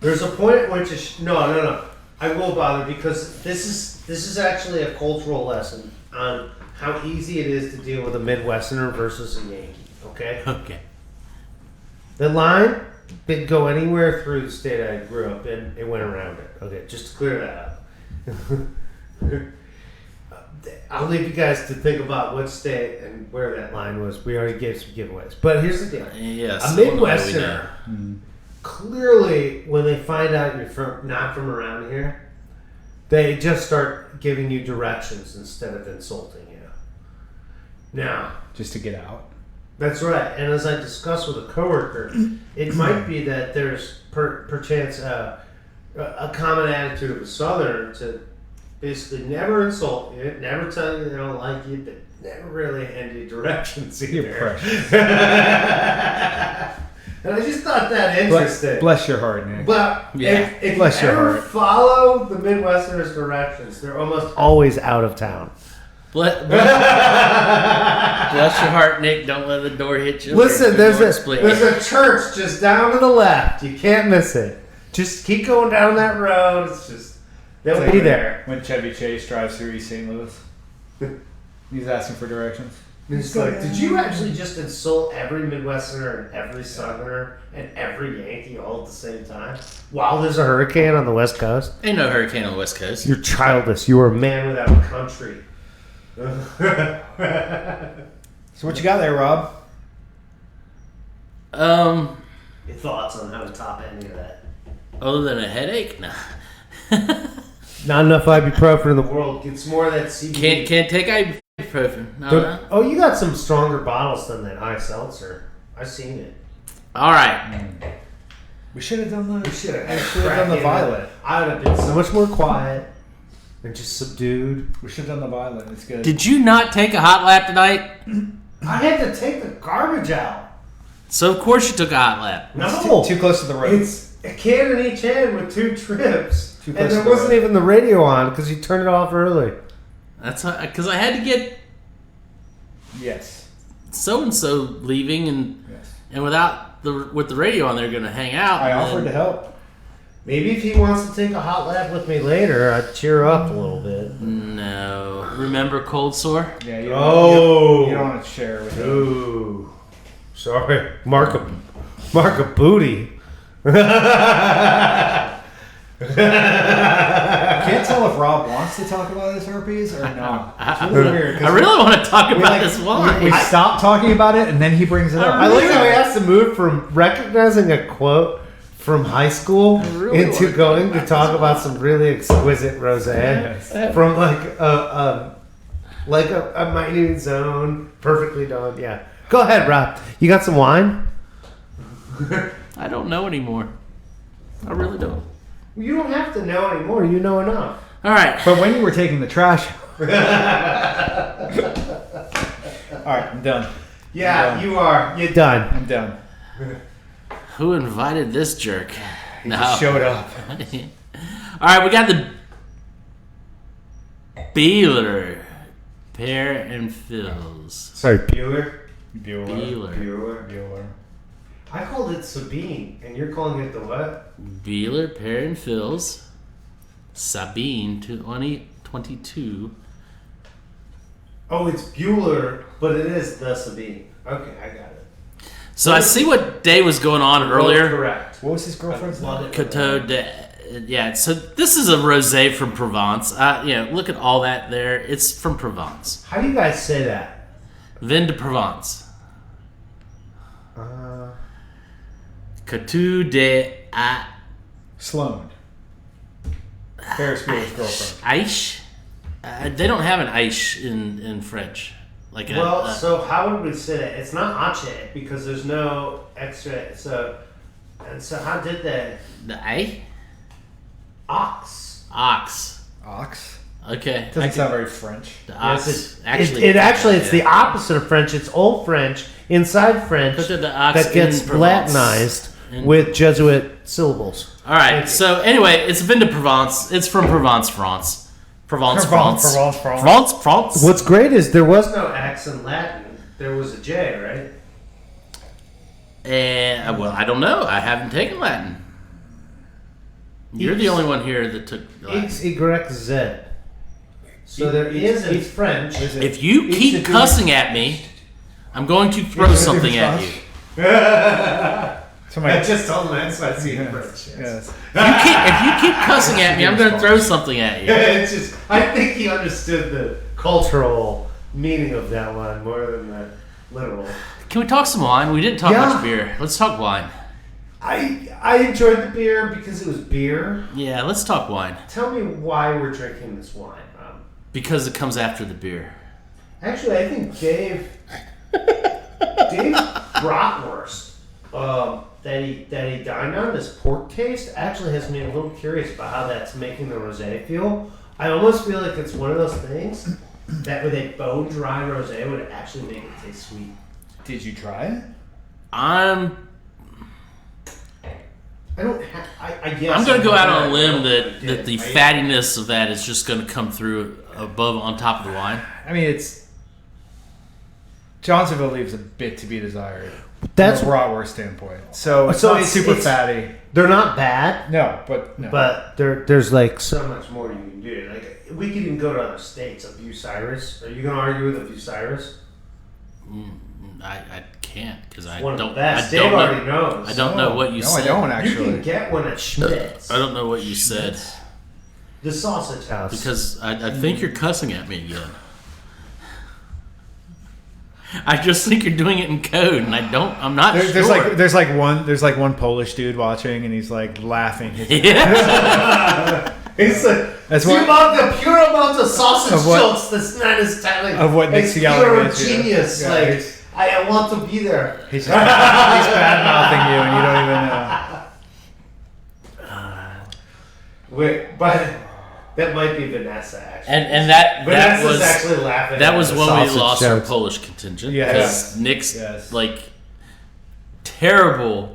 There's a point at which no. I will bother because this is actually a cultural lesson on how easy it is to deal with a Midwesterner versus a Yankee. Okay. Okay. The line didn't go anywhere through the state I grew up in. It went around it. Okay, just to clear that up. I'll leave you guys to think about what state and where that line was. We already gave some giveaways. But here's the deal. Yes. A well, no, we Midwesterner, know. clearly, when they find out you're not from around here, they just start giving you directions instead of insulting you. Now, Just to get out. that's right. And as I discussed with a coworker, it might be that there's perchance a common attitude of a Southerner to basically never insult you, never tell you they don't like you, but never really hand you directions either. You're precious. And I just thought that interesting. Bless your heart, Nick. But Yeah. if Bless you your ever heart. follow the Midwesterners' directions, they're almost always out of town. Bless your heart, Nick. Don't let the door hit you. Listen, Or there's the door a split there's you. a church just down to the left. You can't miss it. Just keep going down that road. It's just they'll It's be like there. When Chevy Chase drives through East St. Louis, he's asking for directions. It's like, did you actually just insult every Midwesterner and every Southerner and every Yankee all at the same time? While there's a hurricane on the West Coast? Ain't no hurricane on the West Coast. You're childish. You are a man without a country. So what you got there, Rob? Your thoughts on how to top any of that? Other than a headache, no. Not enough ibuprofen in the world. Get some more of that CBD. Can't take ibuprofen. No, Don't- no. Oh, you got some stronger bottles than that high seltzer. I've seen it. All right. We should have done the. We should have done the violet. I would have been so much more quiet and just subdued. We should have done the violet. It's good. Did you not take a hot lap tonight? I had to take the garbage out. So of course you took a hot lap. No, It's too close to the road. it's a can in each hand with 2 trips, Too and close there to the wasn't road. even the radio on because you turned it off early. That's because I had to get Yes. so and so leaving, and Yes. with the radio on, they're going to hang out. I and offered to then- help. Maybe if he wants to take a hot lap with me later, I'd cheer up a little bit. No. Remember cold sore? Yeah. You Oh. you don't want to share with him. Ooh, sorry, Mark a booty. I can't tell if Rob wants to talk about his herpes or not. It's really weird. 'cause I really want to talk we, about like, this wine. we stopped talking about it and then he brings it up. I like how he has to move from recognizing a quote from high school really into wanna going to talk about some really exquisite rosé from like a minute zone, perfectly done. Yeah. Go ahead, Rob. You got some wine? I don't know anymore. I really don't. You don't have to know anymore. You know enough. All right. But when you were taking the trash. All right, I'm done. Yeah, you are. You're done. I'm done. Who invited this jerk? He just showed up. All right, we got the Beeler Pear and Fills. Sorry, Bueller. Beeler. I called it Sabine, and you're calling it the what? Beeler Pear and Fills. Sabine 2022. Oh, it's Bueller, but it is the Sabine. Okay, I got it. So I see what day was going on earlier. Correct. What was his girlfriend's name? Coteau de, yeah. So this is a rosé from Provence. Look at all that there. It's from Provence. How do you guys say that? Vin de Provence. Coteau de Sloan. Ferris Bueller's girlfriend. Aish. They don't have an Aish in French. So how would we say that? It's not ache because there's no extra. So how did they? The I? Ox. Ox. Ox? Okay. Doesn't sound very French. The ox. Yes, it's the opposite of French. It's Old French inside French Put the ox that gets in Provence. Latinized with Jesuit syllables. All right. So anyway, it's Vin de Provence. It's from Provence, France. Provence, France. France. What's great is there was no X in Latin. There was a J, right? And well, I don't know. I haven't taken Latin. You're the only one here that took Latin. X, Y, Z. So there is in French. If you keep cussing at me, I'm going to throw something at you. I just told him that's why I see in French. Yes. If you keep cussing at me, I'm going to throw something at you. It's just, I think he understood the cultural meaning of that one more than the literal. Can we talk some wine? We didn't talk much beer. Let's talk wine. I enjoyed the beer because it was beer. Yeah, let's talk wine. Tell me why we're drinking this wine, Rob. Because it comes after the beer. Actually, I think Dave Bratwurst that he dined on, this pork taste, actually has me a little curious about how that's making the rosé feel. I almost feel like it's one of those things that with a bone dry rosé would actually make it taste sweet. Did you try it? I guess I'm going to go out on a limb that the fattiness of that is just going to come through above on top of the wine. I mean, it's Johnsonville leaves a bit to be desired. That's from a bratwurst standpoint. So it's not super fatty. They're not bad. No, but But there's like so much more you can do. Like we could even go to other states. A Bucyrus. Are you going to argue with a Bucyrus? I can't because I One of don't. the best. I don't Dave know. already knows. I don't know what you No, said. I don't You actually. can get one at Schmidt's. I don't know what you said The sausage house. because I think you're cussing at me again. I just think you're doing it in code, and I'm not sure. There's like one Polish dude watching, and he's like laughing. Yeah. It's like That's the pure amount of sausage Of what- jokes this man is telling. of what Nick's it's yelling pure at you. genius. Yeah, like he's- I want to be there. He's bad mouthing you, and you don't even know. Wait, but that might be Vanessa actually. and that Vanessa's was actually laughing. that at was the when we sausage lost our jokes. Polish contingent Yes. because Nick's Yes. like terrible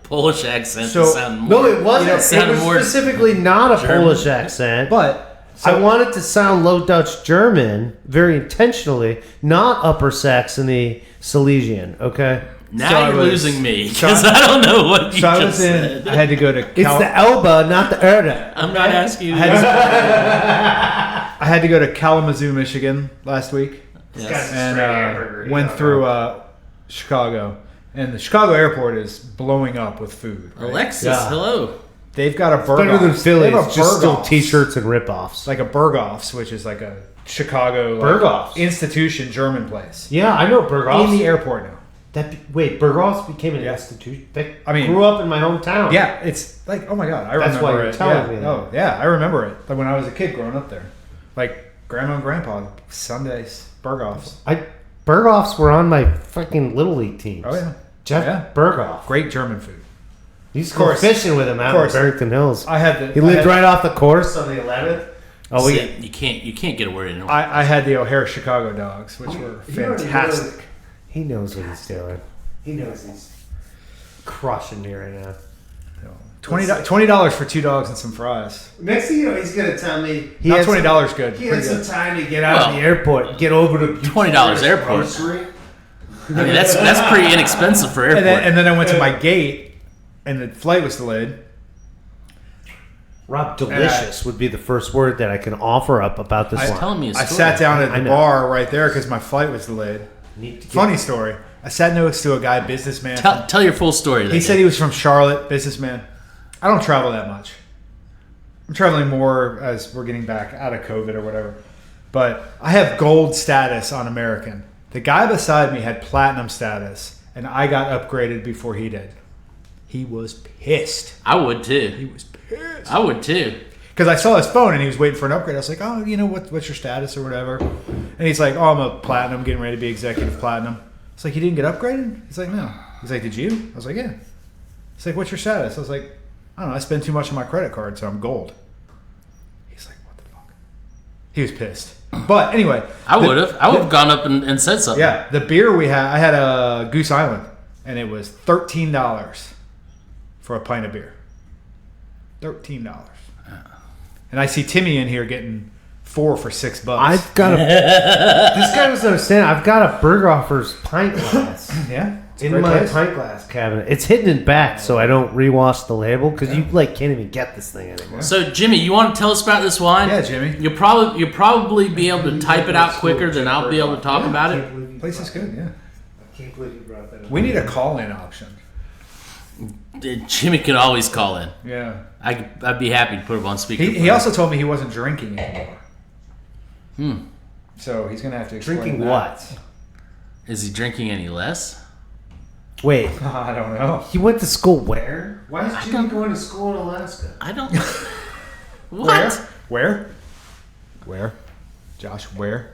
Polish accent. So- sounded No, more, it wasn't. It sounded was more specifically not a German. Polish accent. But I wanted to sound Low Dutch German very intentionally, not Upper Saxony Silesian. Okay, Now So I you're was- losing me so because I- I don't know what you so I just was said. in. I had to go to. it's the Elba, not the Erda. I'm not asking you. I had to go to Kalamazoo, Michigan last week, Yes. and went through Chicago. And the Chicago airport is blowing up with food. right? Alexis, Yeah. hello. They've got a Berghoff's. Better than Philly. They have a It's just still Berghoff's. T-shirts and ripoffs. Like a Berghoff's, which is like a Chicago Berghoff's? institution German place. Yeah, I know Berghoffs. In the airport now. Berghoffs became an Yeah. institution. They I mean- grew up in my hometown. Yeah, it's like, oh my god, I That's remember why you're it. telling yeah. me that. Oh yeah, I remember it. Like when I was a kid growing up there, like grandma and grandpa Sundays Berghoff's. Berghoffs were on my fucking Little League teams. Oh yeah, Jeff Yeah. Berghoff. great German food. You used to Of go course. fishing with him out Of in course. Barrington Hills. I had the. He I lived had- right off the course on the 11th. Oh, See, you can't get away anymore. I had the O'Hare Chicago dogs, which were fantastic. He knows what he's doing. He knows he's crushing me right now. $20 for 2 dogs and some fries. Next thing you know, he's gonna tell me he Not had some- $20 good. He Pretty had some good. time to get out of Well, the airport, and get over to $20 airport. grocery. I mean, that's pretty inexpensive for airport. And then I went to my gate, and the flight was delayed. Rob, delicious would be the first word that I can offer up about this He's one. telling me a story. I sat down at I the know. bar right there because my flight was delayed. Need to get- Funny story. I sat next to a guy, businessman. Tell your full story. He said he was from Charlotte, businessman. I don't travel that much. I'm traveling more as we're getting back out of COVID or whatever. But I have gold status on American. The guy beside me had platinum status, and I got upgraded before he did. He was pissed. I would too. He was pissed. I would too. Because I saw his phone and he was waiting for an upgrade. I was like, oh, you know, what's your status or whatever? And he's like, oh, I'm a platinum, getting ready to be executive platinum. It's like, you didn't get upgraded? He's like, no. He's like, did you? I was like, yeah. He's like, what's your status? I was like, I don't know. I spend too much on my credit card, so I'm gold. He's like, what the fuck? He was pissed. But anyway. I would have gone up and said something. Yeah, the beer we had, I had a Goose Island, and it was $13 for a pint of beer. $13. And I see Timmy in here getting 4 for $6. I've got a. This guy doesn't understand. I've got a Berghoffers pint glass yeah, it's a in great my place. pint glass cabinet. It's hidden in back, so I don't rewash the label because you can't even get this thing anymore. So Jimmy, you want to tell us about this wine? Yeah, Jimmy. You'll probably be able to type it out quicker than I'll be able to talk about it. Place is good, yeah. I can't believe you brought that up. We need a call-in option. Jimmy can always call in. Yeah. I'd be happy to put him on speaker. He also told me he wasn't drinking anymore. So he's going to have to explain Drinking that. what? Is he drinking any less? Wait, I don't know. he went to school where? Why is Jimmy going to school in Alaska? I don't. What? Where? Where? Josh, where?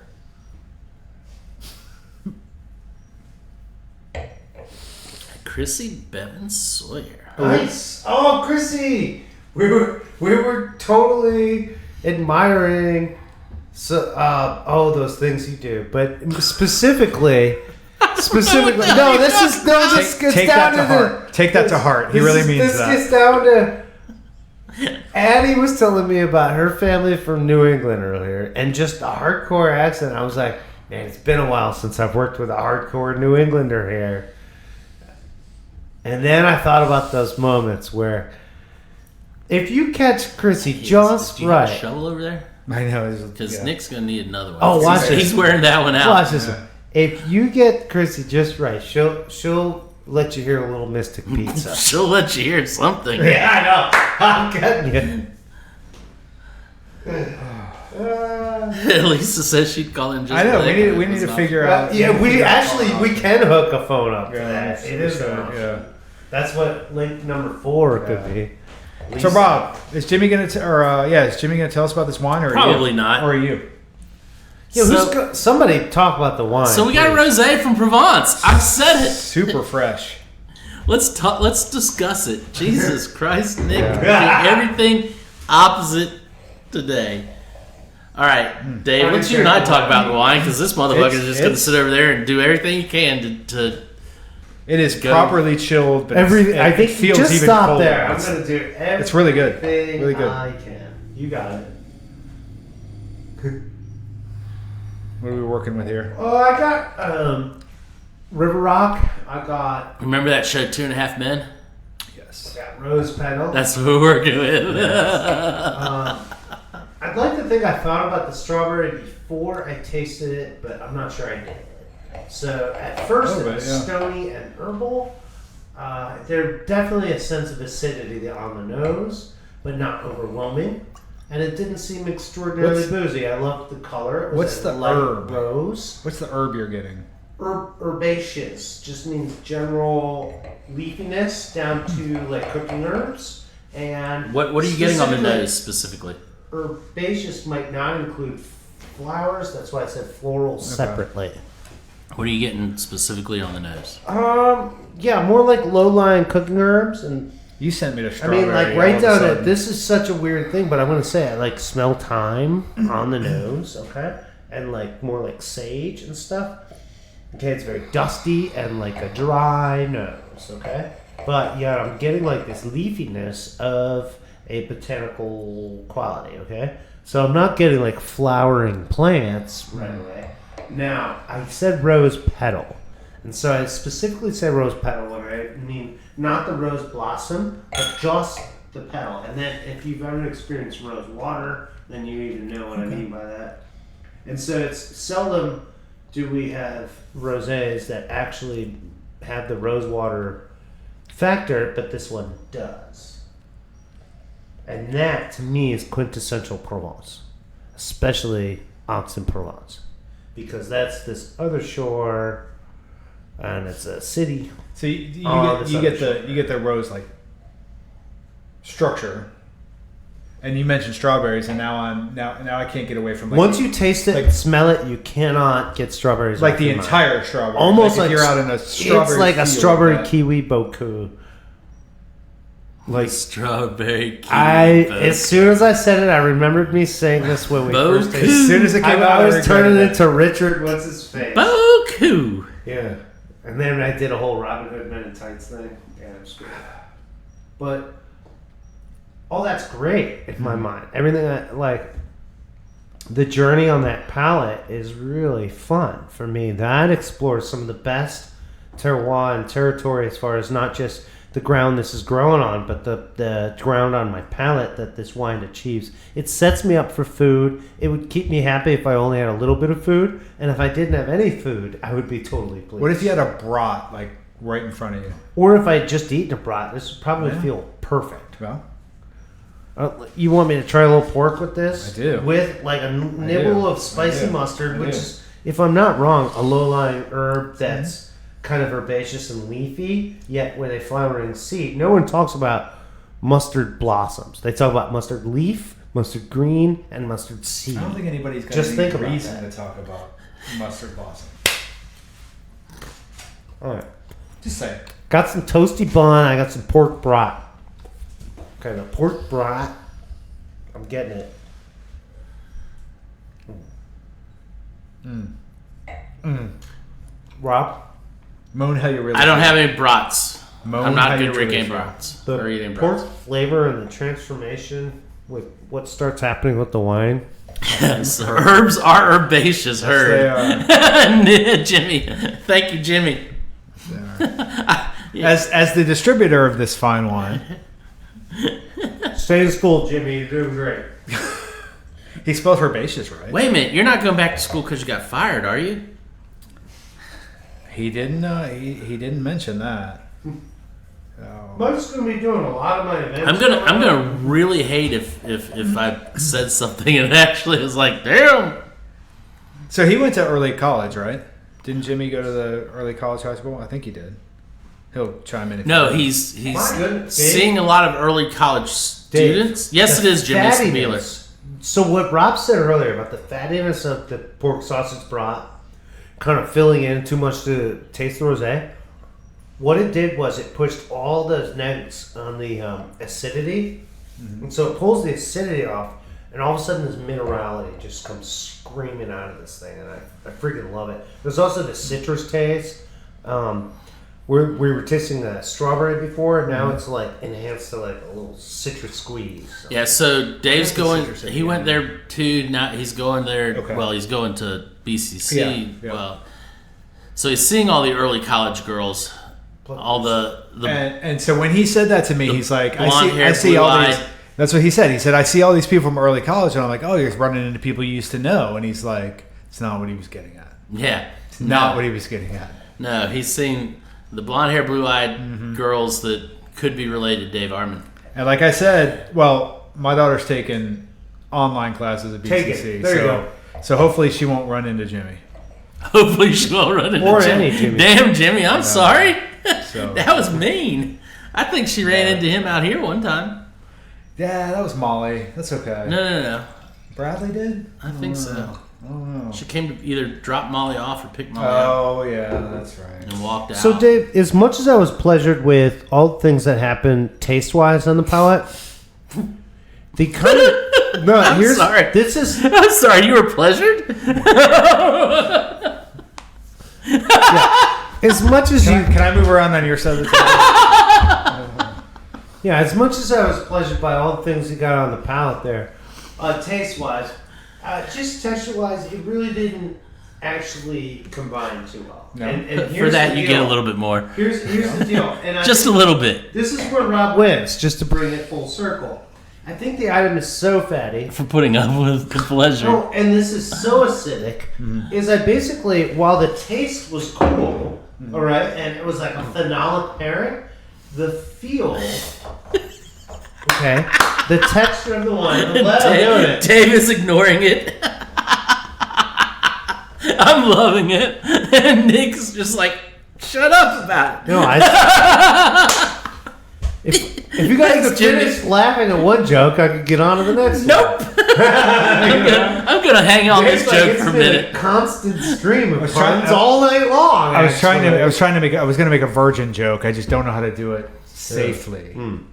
Chrissy Bevan Sawyer. Nice. Oh, Chrissy, we were totally admiring. So, those things you do, but specifically, no, this gets Take down that to heart. Take that to heart. He really means this that. gets down to. Addie was telling me about her family from New England earlier, and just a hardcore accent. I was like, man, it's been a while since I've worked with a hardcore New Englander here. And then I thought about those moments where, if you catch Chrissy just Do you have a right, shovel over there? I know. Because Nick's gonna need another one. Oh, watch He's this. wearing that one out. watch this one. If you get Chrissy just right, she'll let you hear a little Mystic Pizza. She'll let you hear something. Yeah, I know. I'm getting you. Lisa says she'd call in just. I know. for that, We but need it's to not. figure out. Yeah, we can hook a phone up to Yeah, that. It is. yeah. That's what link number 4 could be. So Rob, is Jimmy gonna is Jimmy gonna tell us about this wine or Probably are you? not. Or are you? Yeah, So- somebody talk about the wine. So we got please. rosé from Provence. I've said it. Super fresh. Let's discuss it. Jesus Christ, Nick, Yeah. doing everything opposite today. All right, Dave, let's you and I talk about the wine because this motherfucker is just going to sit over there and do everything he can to It is Go. properly chilled, but Everything. I think it feels just even stop colder. there. I'm It's- gonna do everything. It's really good. Really good. I can. You got it. What are we working with here? Oh, I got River Rock. I got remember that show 2.5 Men. Yes. Rose Petal. That's what we're working with. I'd like to think I thought about the strawberry before I tasted it, but I'm not sure I did. So at first it was stony and herbal. There's definitely a sense of acidity on the nose, but not overwhelming. And it didn't seem extraordinarily boozy. I loved the color. It was What's a the light herb? rose. What's the herb you're getting? Herbaceous just means general leafiness down to like cooking herbs. And What are you getting on the specifically- nose specifically? Herbaceous might not include flowers. That's why I said floral separately. What are you getting specifically on the nose? Yeah, more like low-lying cooking herbs and. You sent me to I strawberry. mean, like all right of a down sudden. it. This is such a weird thing, but I'm gonna say I like smell thyme on the nose, okay, and like more like sage and stuff. Okay, it's very dusty and like a dry nose, okay. But yeah, I'm getting like this leafiness of a botanical quality, okay. So I'm not getting like flowering plants right away. Now I said rose petal, and so I specifically said rose petal. I mean. Not the rose blossom, but just the petal. And then if you've ever experienced rose water, then you even know what I mean by that. And so it's seldom do we have rosés that actually have the rose water factor, but this one does. And that, to me, is quintessential Provence, especially Aix-en-Provence, because that's this other shore, and it's a city. So you this get the rose like structure, and you mentioned strawberries, and now I can't get away from like, Once you taste it, like- and smell it, you cannot get strawberries. like off the your mind. entire strawberry. Almost like if you're out in a strawberry. It's like a field, strawberry that- kiwi boku. Like Strawberry kiwi. as soon as I said it, I remembered me saying this when we first tasted. As soon as it came out, I was regretted turning it. into Richard. What's his face? Boku. Yeah, and then I did a whole Robin Hood Men in Tights thing. Yeah, it was great. But all that's great in my mind. Everything like the journey on that palette is really fun for me. That explores some of the best terroir and territory as far as not just the ground this is growing on, but the ground on my palate that this wine achieves. It sets me up for food. It would keep me happy if I only had a little bit of food, and if I didn't have any food, I would be totally pleased. What if you had a brat like right in front of you? Or if I had just eaten a brat, this would probably Yeah. feel perfect. Well, You want me to try a little pork with this? I do. With like a nibble do. of spicy I do. mustard, I which do. is, if I'm not wrong, a low-lying herb that's kind of herbaceous and leafy, yet with a flowering seed. No one talks about mustard blossoms. They talk about mustard leaf, mustard green, and mustard seed. I don't think anybody's got Just any think about reason that. to talk about mustard blossom. All right. Just say. Got some toasty bun. I got some pork brat. Okay, the pork brat. I'm getting it. Rob? Moan how you really. I don't feel. have any brats. Moan I'm how not you good really drinking feel. brats The or eating pork brats. flavor and the transformation with what starts happening with the wine. Yes, herbs are herbaceous. They Herb. Jimmy, thank you, Jimmy. As the distributor of this fine wine, Stay in school, Jimmy. You're doing great. he spelled herbaceous right. Wait a minute, you're not going back to school because you got fired, are you? He didn't. He didn't mention that. Oh. I'm just gonna be doing a lot of my events. I'm gonna really hate if I said something and it actually was like, damn. So he went to early college, right? Didn't Jimmy go to the early college high school? I think he did. He'll chime in. If No, he he's My goodness, Dave. seeing a lot of early college students. Yes, The it is Jimmy Spieler. fattiness. So what Rob said earlier about the fattiness of the pork sausage broth, kind of filling in too much to taste the rosé. What it did was it pushed all the notes on the acidity, and so it pulls the acidity off, and all of a sudden this minerality just comes screaming out of this thing, and I freaking love it. There's also the citrus taste. We were tasting the strawberry before, and now it's like enhanced to like a little citrus squeeze. So. Yeah, so Dave's like the going. citrus He again. went there too. Now he's going there. Okay. Well, he's going to BCC. Yeah. Well, so he's seeing all the early college girls. All the and so when he said that to me, he's like, I blonde-haired, see all these. blue-eyed. That's what he said. He said, I see all these people from early college, and I'm like, oh, you're running into people you used to know. And he's like, it's not what he was getting at. yeah, It's not what he was getting at. No, he's seeing the blonde hair, blue eyed Mm-hmm. girls that could be related to Dave Arman. And like I said, well, my daughter's taking online classes at BCC. Take it. There you go. So hopefully she won't run into Jimmy. Hopefully she won't run into Or Jimmy. any Jimmy. Damn, Jimmy, I'm sorry. So- That was mean. I think she ran into him out here one time. Yeah, that was Molly. That's okay. No. Bradley did? I think so. I don't know. She came to either drop Molly off or pick Molly up Oh yeah, that's right. and walked out. So, Dave, as much as I was pleasured with all the things that happened taste-wise on the palate, the kind of no. I'm here's sorry. this is I'm sorry, you were pleasured? as much as you. Can I move around on your side of the table? Yeah, as much as I was pleasured by all the things you got on the palate there, taste-wise, just texture-wise, it really didn't actually combine too well. No. And For here's that, the you deal. get a little bit more. Here's the deal, and I Just a think little bit. this is where Rob wins. Just to bring it full circle, I think the item is so fatty. For putting up with the pleasure. Oh, and this is so acidic. Is I basically, while the taste was cool, all right, and it was like a phenolic pairing, the feel, okay, the texture of the wine, the lead, I'm doing it. Dave is ignoring it. I'm loving it. And Nick's just like, shut up about it. No, if you guys Thanks, could Jimmy. finish laughing at one joke, I could get on to the next one. Nope. I'm gonna hang on this It's like joke it's for a been minute. constant stream of trying- puns all night long. I was trying actually. to make. I was going to make a virgin joke. I just don't know how to do it safely. You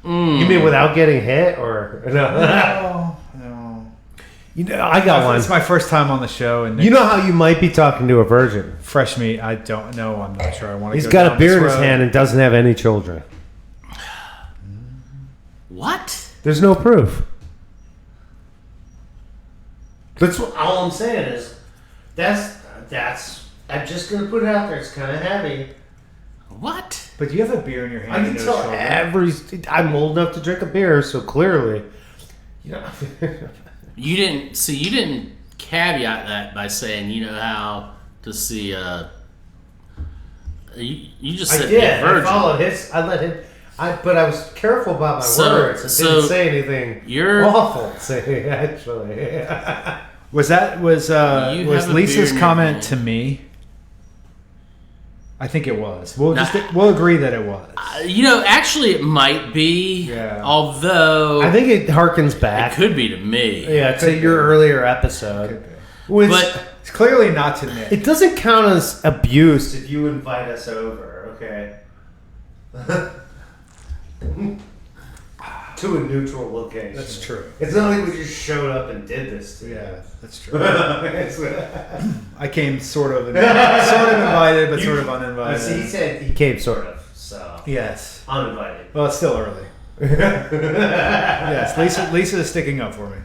mean without getting hit, or no? No. You know, I got one. It's my first time on the show, and You know how you might be talking to a virgin. fresh meat. I don't know. I'm not sure. I want to. He's got a beer in his hand and doesn't have any children. What? There's no proof. That's what, all I'm saying is that's. I'm just gonna put it out there. It's kind of heavy. What? But you have a beer in your hand. I can and no tell children. every. I'm old enough to drink a beer, so clearly, you know. You didn't caveat that by saying you know how to see you just I said did. a virgin. I followed his. I let him. But I was careful about my So- words. I so didn't say anything you're- awful. Say actually. Was You was have a beer Lisa's in your comment hand. to me? I think it was. Nah. We'll agree that it was. You know, actually, it might be. Yeah. Although I think it harkens it back. could be to me. Yeah, to your earlier episode. Which But It's clearly not to Nick. it doesn't count as abuse if you invite us over, okay? To a neutral location. That's true. It's not like we just showed up and did this to you. Yeah, that's true. It's- I came sort of invited, but sort of uninvited. See, he said he came sort of, so Yes. uninvited. Well, it's still early. Yes, Lisa is sticking up for me.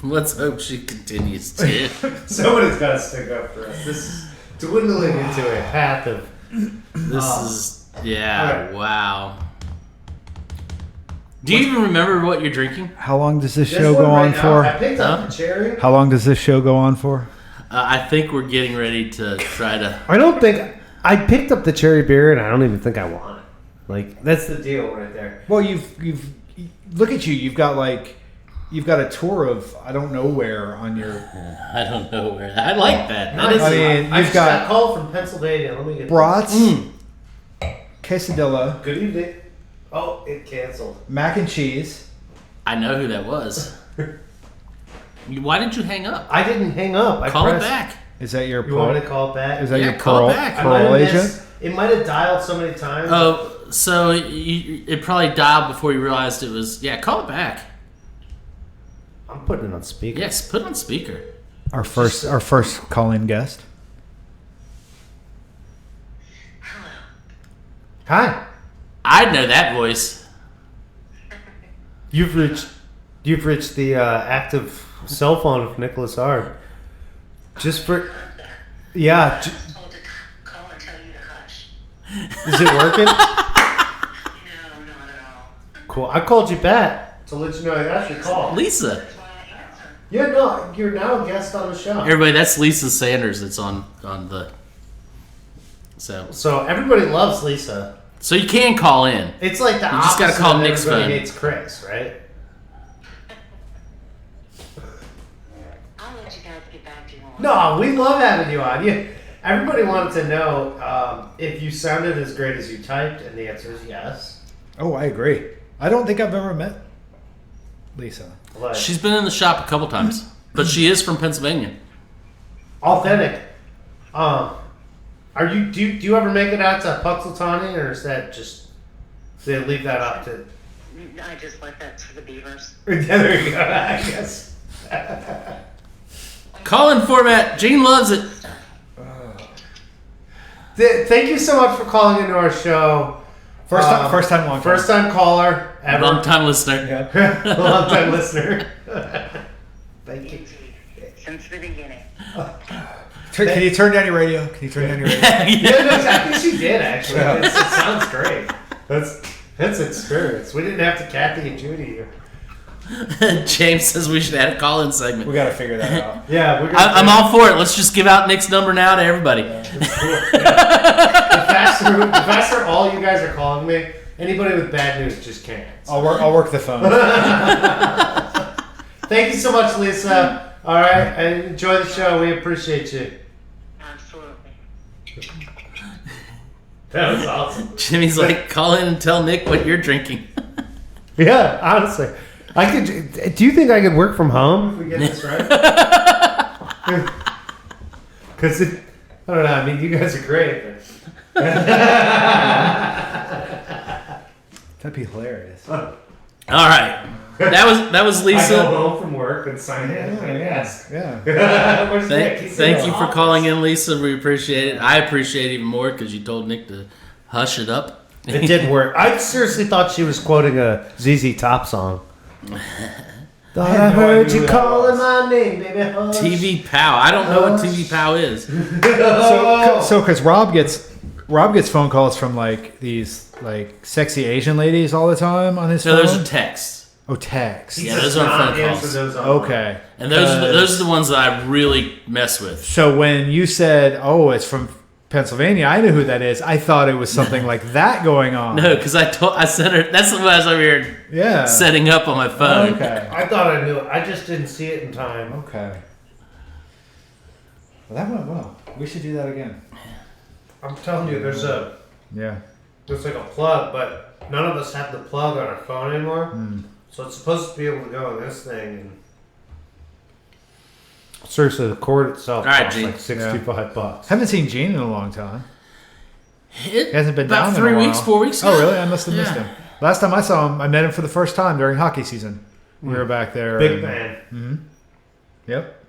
Let's hope she continues to. Somebody's got to stick up for us. This is dwindling into a path of. This is yeah. Alright. Wow. Do you even remember what you're drinking? How long does this This show one go right on now, for? I picked up the cherry. How long does this show go on for? I think we're getting ready to try to. I don't think I picked up the cherry beer, and I don't even think I want it. Like that's the deal right there. Well, you've look at you. You've got a tour of I don't know where on your. I don't know where. I like that. That is. I mean, I you've just got got called from Pennsylvania. Let me get brats, quesadilla, Good evening. Oh, it canceled. mac and cheese. I know who that was. Why did you hang up? I didn't hang up. I Call it pressed- back. Is that your You want me parole? to call it back? Is that Yeah, your call parole, back. I might parole have agent? missed- It might have dialed so many times. Oh, so it probably dialed before you realized it was. Yeah, call it back. I'm putting it on speaker. Yes, put it on speaker. Our first call-in guest. Hi. I'd know that voice. You've reached the active cell phone of Nicholas Hard. Just for yeah. Told to call and tell you to hush. Is it working? No, not at all. Cool. I called you back to let you know I got your call. Lisa. That's why I answered. Yeah, no, you're now a guest on the show. Everybody, that's Lisa Sanders that's on the. So everybody loves Lisa. So you can call in. It's like the You just gotta opposite call of Nick's everybody phone. hates Chris, right? I'll let you guys get back to you on. No, we love having you on. Everybody wanted to know if you sounded as great as you typed, and the answer is yes. Oh, I agree. I don't think I've ever met Lisa. Like, She's been in the shop a couple times. but she is from Pennsylvania. Authentic. Are you do you ever make it out to Puxaltani, or is that just they leave that up to? I just left that to the beavers. Yeah, there you go. I guess. Call-in format. Gene loves it. Thank you so much for calling into our show. First time, long time. First time caller ever. Long time listener. Yeah. Long time listener. Thank you. Since the beginning. Can you turn down your radio? Can you turn down your radio? Yeah, no, I think she did actually. It sounds great. That's experience. We didn't have to Kathy and Judy here. James says we should add a call-in segment. We got to figure that out. Yeah, we're I'm all for it. Let's just give out Nick's number now to everybody. That's cool. Yeah. The faster all you guys are calling me, anybody with bad news just can't. I'll work the phone. Thank you so much, Lisa. All right, and enjoy the show. We appreciate you. Absolutely. That was awesome. Jimmy's like, call in and tell Nick what you're drinking. Yeah, honestly, I could. Do you think I could work from home if we get this right? Because I don't know. I mean, you guys are great. That'd be hilarious. All right, that was I Lisa. go home from work and sign in. Yes. Yeah. Where's Nick? He's in Thank the you for office. calling in, Lisa. We appreciate it. I appreciate it even more because you told Nick to hush it up. It did work. I seriously thought she was quoting a ZZ Top song. Thought I no heard idea you who that calling was. my name, baby. Hush. TV Pow. I don't know what TV Pow is. So because Rob gets phone calls from like these like sexy Asian ladies all the time on his So phone. there's a text. Oh, text. Yeah, those aren't phone Answer calls. those on Okay. And those are the ones that I really mess with. So when you said, "Oh, it's from Pennsylvania," I knew who that is. I thought it was something like that going on. No, because I sent her. That's the one I was over here Yeah. setting up on my phone. Okay. I thought I knew it. I just didn't see it in time. Okay. Well, that went well. We should do that again. I'm telling you, there's Yeah. like a plug, but none of us have the plug on our phone anymore. So it's supposed to be able to go in this thing. And seriously, the cord itself All right, costs Gene. like $65. Haven't seen Gene in a long time. It Hasn't been about down 3 in a weeks, while. 4 weeks. Oh, ago. really? I must have missed Yeah. him. Last time I saw him, I met him for the first time during hockey season. We were back there. Big and- fan. Yep.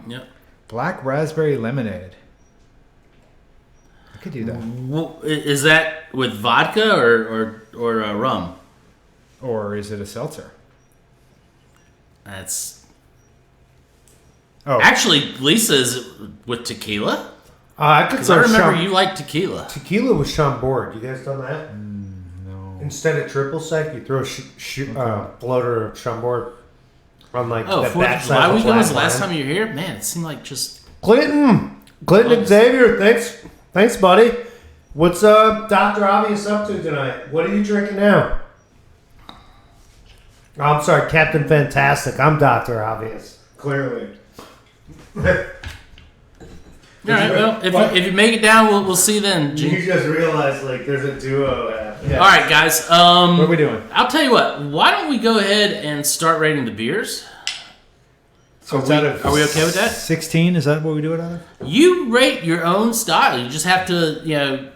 Yep. Black raspberry lemonade. I could do that. Well, is that with vodka or rum? Or is it a seltzer? That's Oh, actually Lisa is with tequila. I could Because I throw remember Cham- you like tequila. tequila with Chambord. You guys done that? no. Instead of triple sec, you throw a floater of Chambord on like Oh, the 4th of backside July of a weekend was the black last line. time you were here. Man, it seemed like just Clinton Xavier, thanks, buddy. What's Dr. Obvious up to tonight? What are you drinking now? Oh, I'm sorry, Captain Fantastic. I'm Dr. Obvious. Clearly. all right. Well, if you make it down, we'll see then. Gene. You just realized like there's a duo. Yeah. All right, guys. What are we doing? I'll tell you what. Why don't we go ahead and start rating the beers? So it's we- out of are we okay with that? 16? Is that what we do it out of? You rate your own style. You just have to,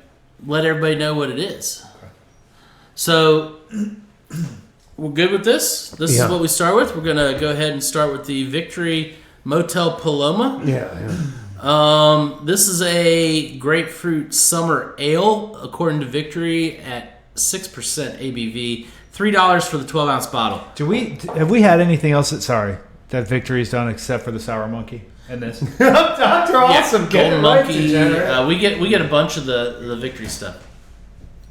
let everybody know what it is. So we're good with this. This Yeah. is what we start with. We're gonna go ahead and start with the Victory Motel Paloma. Yeah. This is a grapefruit summer ale, according to Victory, at 6% ABV. $3 for the 12-ounce bottle. Have we had anything else that Victory's done except for the Sour Monkey and this? Dr. Awesome. Get Golden it right, Monkey. degenerate. We get a bunch of the Victory stuff.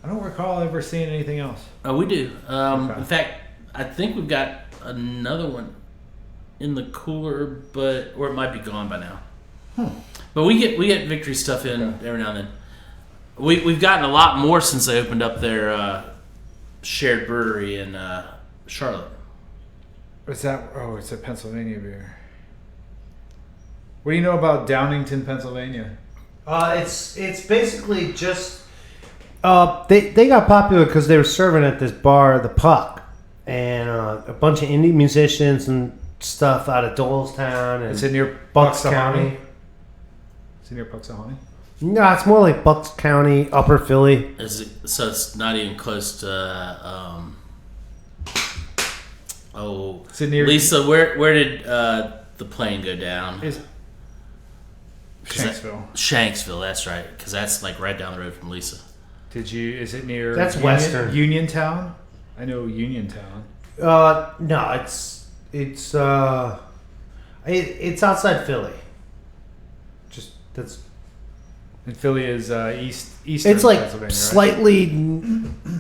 I don't recall ever seeing anything else. We do. Okay. In fact, I think we've got another one in the cooler, or it might be gone by now. But we get Victory stuff in every now and then. We've gotten a lot more since they opened up their shared brewery in Charlotte. What's that? Oh, it's a Pennsylvania beer. What do you know about Downingtown, Pennsylvania? It's basically just they got popular because they were serving at this bar, the Puck, and a bunch of indie musicians and stuff out of Dolestown and Is it near Bucks Puxahawny? County. Is it near Puxahawny? No, it's more like Bucks County, Upper Philly. Is it, so it's not even close to. Is it near Lisa, where did the plane go down? Is 'Cause that- Shanksville? Shanksville, that's right, because that's like right down the road from Lisa. Is it near? That's Western. Uniontown. I know Uniontown. No, it's outside Philly. Just that's. And Philly is eastern. It's like Pennsylvania, right? slightly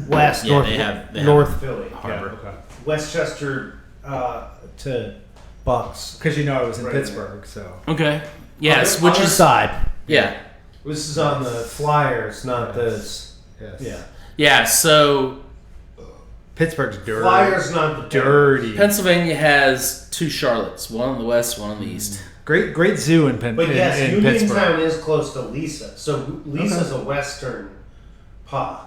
west, Yeah, north, they have North Philly, Harbor. Yeah, okay. Westchester to Bucks. Because you know I was in Right. Pittsburgh, so Okay. Yes, which Other is side. yeah, This is on the Flyers, not this. yes. Yeah, yeah. So Pittsburgh's dirty. Flyers, not the dirty. Pennsylvania has two Charlottes, one on the west, one on the east. Great zoo in But yes, in Pittsburgh. Uniontown is close to Lisa, so Lisa's a western paw.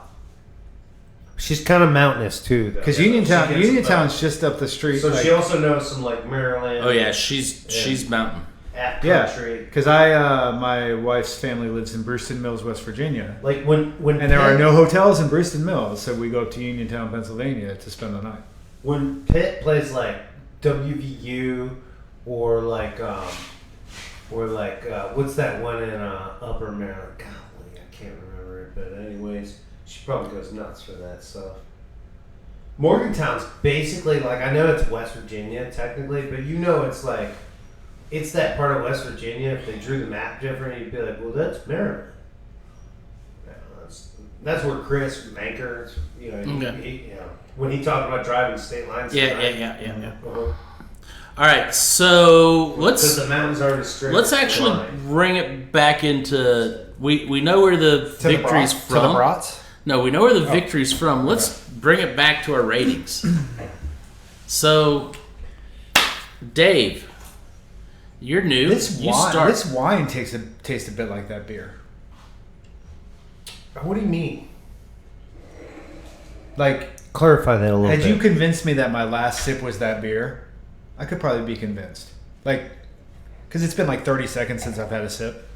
She's kind of mountainous too, though. Because Yeah, Uniontown, she gets Uniontown's just up the street. So like, she also knows some like Maryland. Oh yeah, she's mountain. At yeah, country. because my wife's family lives in Brewston Mills, West Virginia, Like when and there are Pitt- no hotels in Brewston Mills, so we go up to Uniontown, Pennsylvania, to spend the night. when Pitt plays like WVU or like what's that one in Upper Maryland? Golly, I can't remember it, but anyways, she probably goes nuts for that stuff. Morgantown's basically like, I know it's West Virginia technically, but you know it's like it's that part of West Virginia. If they drew the map different, you'd be like, well, that's Maryland. No, that's where Chris Manker, you know, Okay. he, you know, when he talked about driving state lines. Yeah. Uh-huh. All right, so Because the mountains are restricted. let's actually bring it back into we know where the victory's To the from. brats? No, we know where the victory's from. Let's bring it back to our ratings. So, Dave, you're new. This you wine, start. this wine tastes a bit like that beer. What do you mean? Like, Clarify that a little had bit. you convinced me that my last sip was that beer, I could probably be convinced. Like, because it's been like 30 seconds since I've had a sip.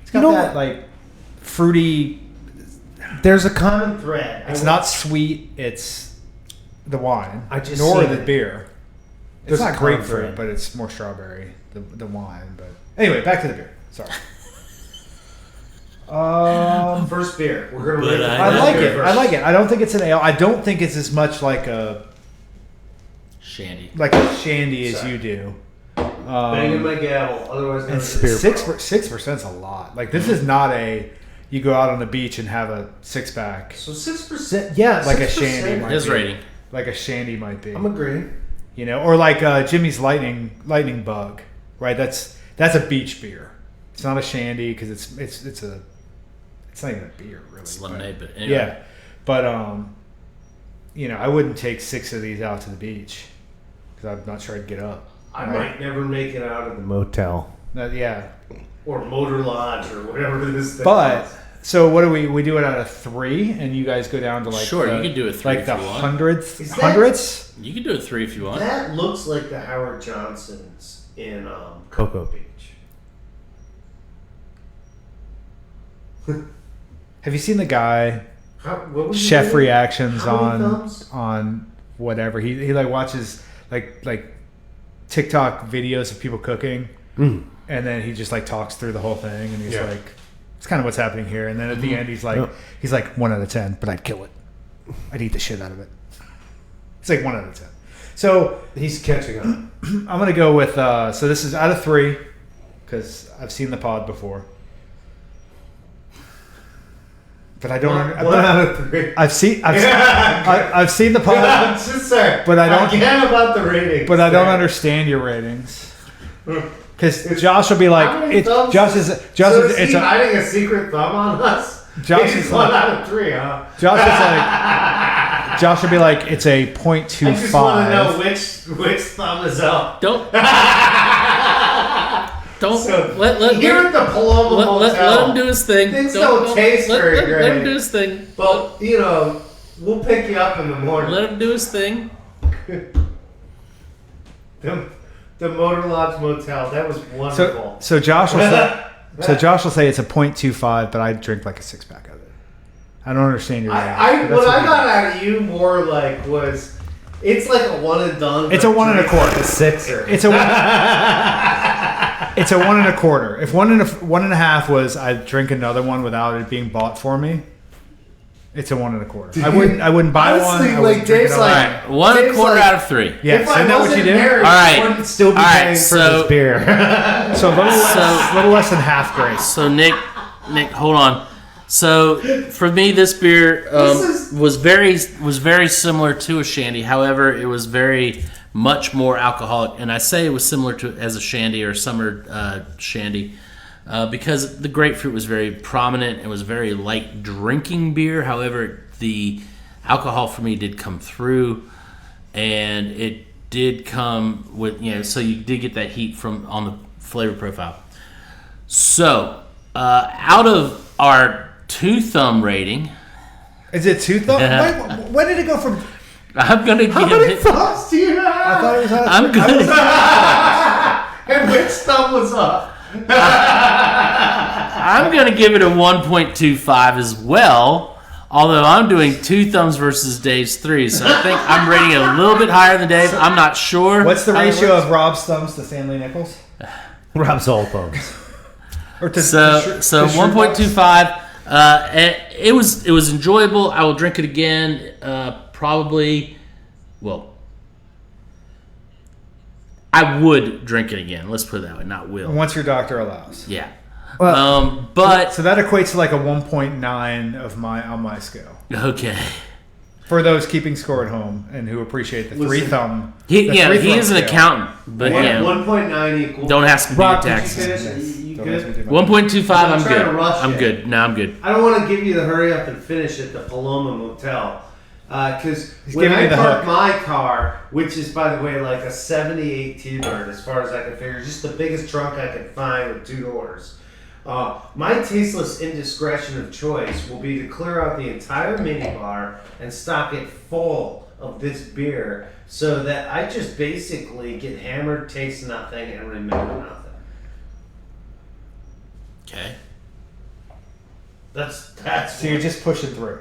It's got You know that what? like fruity. There's a common thread. It's not sweet. It's the wine, I just nor seen the it. beer. There's It's a not common grapefruit, thread. but it's more strawberry. The wine, but anyway, back to the beer. Sorry. First beer. We're gonna But rate the I I first like beer it. first. I like it. I don't think it's an ale. I don't think it's as much like a Shandy. shandy as Sorry. you do. Banging my gavel. Otherwise, known And as beer pong. 6%'s a lot. Like this is not a you go out on the beach and have a 6-pack So 6%. Yeah, like a 6%. shandy might His be. rating. Like a shandy might be. I'm agreeing. You know, or like Jimmy's lightning bug, right? That's a beach beer. It's not a shandy because it's not even a beer really. It's but- lemonade, but anyway. Yeah, but you know, I wouldn't take 6 of these out to the beach because I'm not sure I'd get up. I Right? might never make it out of the motel Yeah, or motor lodge or whatever this thing but is. so what do we do it out of 3, and you guys go down to like Sure, the, you could do a 3 like if the you want. hundredths. Is that- Hundredths. You can do a 3 if you want. That looks like the Howard Johnsons in Cocoa Beach. Have you seen the guy What was chef he doing? reactions How many thumbs? on whatever he like watches like TikTok videos of people cooking, and then he just like talks through the whole thing, and he's Yeah. like, it's kind of what's happening here, and then at the end he's like, 1 out of 10, but I'd kill it. I'd eat the shit out of it. It's like 1 out of 10. So He's catching up. I'm gonna go with so this is out of 3 because I've seen the pod before, but I don't. One out of 3. I've seen I've seen the pod. Just sir. But I don't- Again about the rating. But I don't understand your ratings. Because Josh will be How like, many thumbs? Josh is So is it's he a, hiding a secret thumb on us? Josh It's is 1 like- out of 3, huh? Josh will be like, it's a I just want to know 0.25. which thumb is up. Don't So, let here at the Paloma Motel, let him do his thing. things don't taste very let him great. do his thing. Well, you know, we'll pick you up in the morning. Let him do his thing. The Motor Lodge Motel. That was wonderful. So Josh will say, Josh will say it's a 0.25, but I drink like a 6-pack of it. I don't understand your rating. What I got out of you more like was, it's like a one and done. It's a 1 1/4. Like a sixer. It's a 1 1/4. If 1 1/2 was I'd drink another one without it being bought for me, it's a 1 1/4. I wouldn't buy Honestly, one. I like, wouldn't drink Dave's another All like- right, 1 Dave's 1/4 like- out of 3. Yeah, If isn't I that what you wasn't do? married, All right. I wouldn't still be All right, paying for so- this beer. So a little less than half grace. So Nick, hold on. So for me, this beer was very similar to a shandy. However, it was very much more alcoholic, and I say it was similar to as a shandy or a summer shandy because the grapefruit was very prominent. It was a very light drinking beer. However, the alcohol for me did come through, and it did come with so you did get that heat from on the flavor profile. So out of our 2-thumb rating, Is it 2 thumbs? When did it go from? I'm gonna How give many it. thumbs do you have? I thought it was. I'm gonna. And which thumb was up? I'm gonna give it a 1.25 as well. Although I'm doing 2 thumbs versus Dave's 3, so I think I'm rating it a little bit higher than Dave. I'm not sure. What's the how it ratio works. of Rob's thumbs to Stanley Nichols? Rob's all thumbs. Or to So to Shrew- 1.25. It was enjoyable. I will drink it again. Probably. Well, I would drink it again. Let's put it that way. Not will. Once your doctor allows. Yeah. Well, But so that equates to like a 1.9 on my scale. okay. For those keeping score at home and who appreciate the 3 thumb. He the 3 is thumb an scale. accountant, but 1.9 equals. don't ask him to do Rob, did you taxes. finish? You Don't ask me good? to do my- 1.25. I'm I'm trying good. to rush I'm it. good. No, I'm good. I don't want to give you the hurry up and finish at the Paloma Motel. Because He's when giving I you the park hook. my car, which is, by the way, like a 78 T-Bird as far as I can figure, just the biggest trunk I could find with 2 doors. My tasteless indiscretion of choice will be to clear out the entire minibar and stock it full of this beer so that I just basically get hammered, taste nothing, and remember nothing. Okay. That's So you're just pushing through.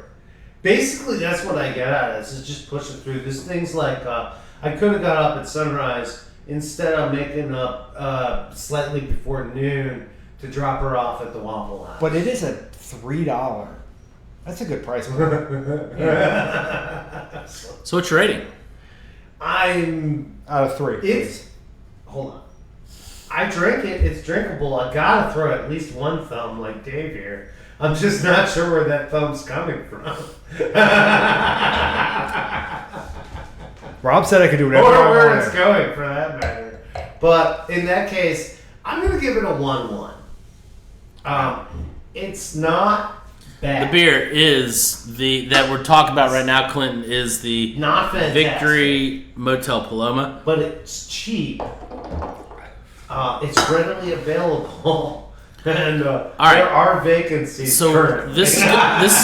basically that's what I get out of this, is just pushing through. This thing's like I could have got up at sunrise instead of making up slightly before noon to drop her off at the Waffle House. But it is a $3. That's a good price. So what's your rating? I'm Out of 3. it's hold on. I drink it. It's drinkable. I gotta throw at least 1 thumb, like Dave here. I'm just not sure where that thumb's coming from. Rob said I could do whatever Or I where wanted. it's going, for that matter. But in that case, I'm gonna give it a 1-1. It's not bad. The beer is that we're talking about right now, Clinton, is the Not fantastic. Victory Motel Paloma. But it's cheap. It's readily available. And right. there are vacancies. So currently. this is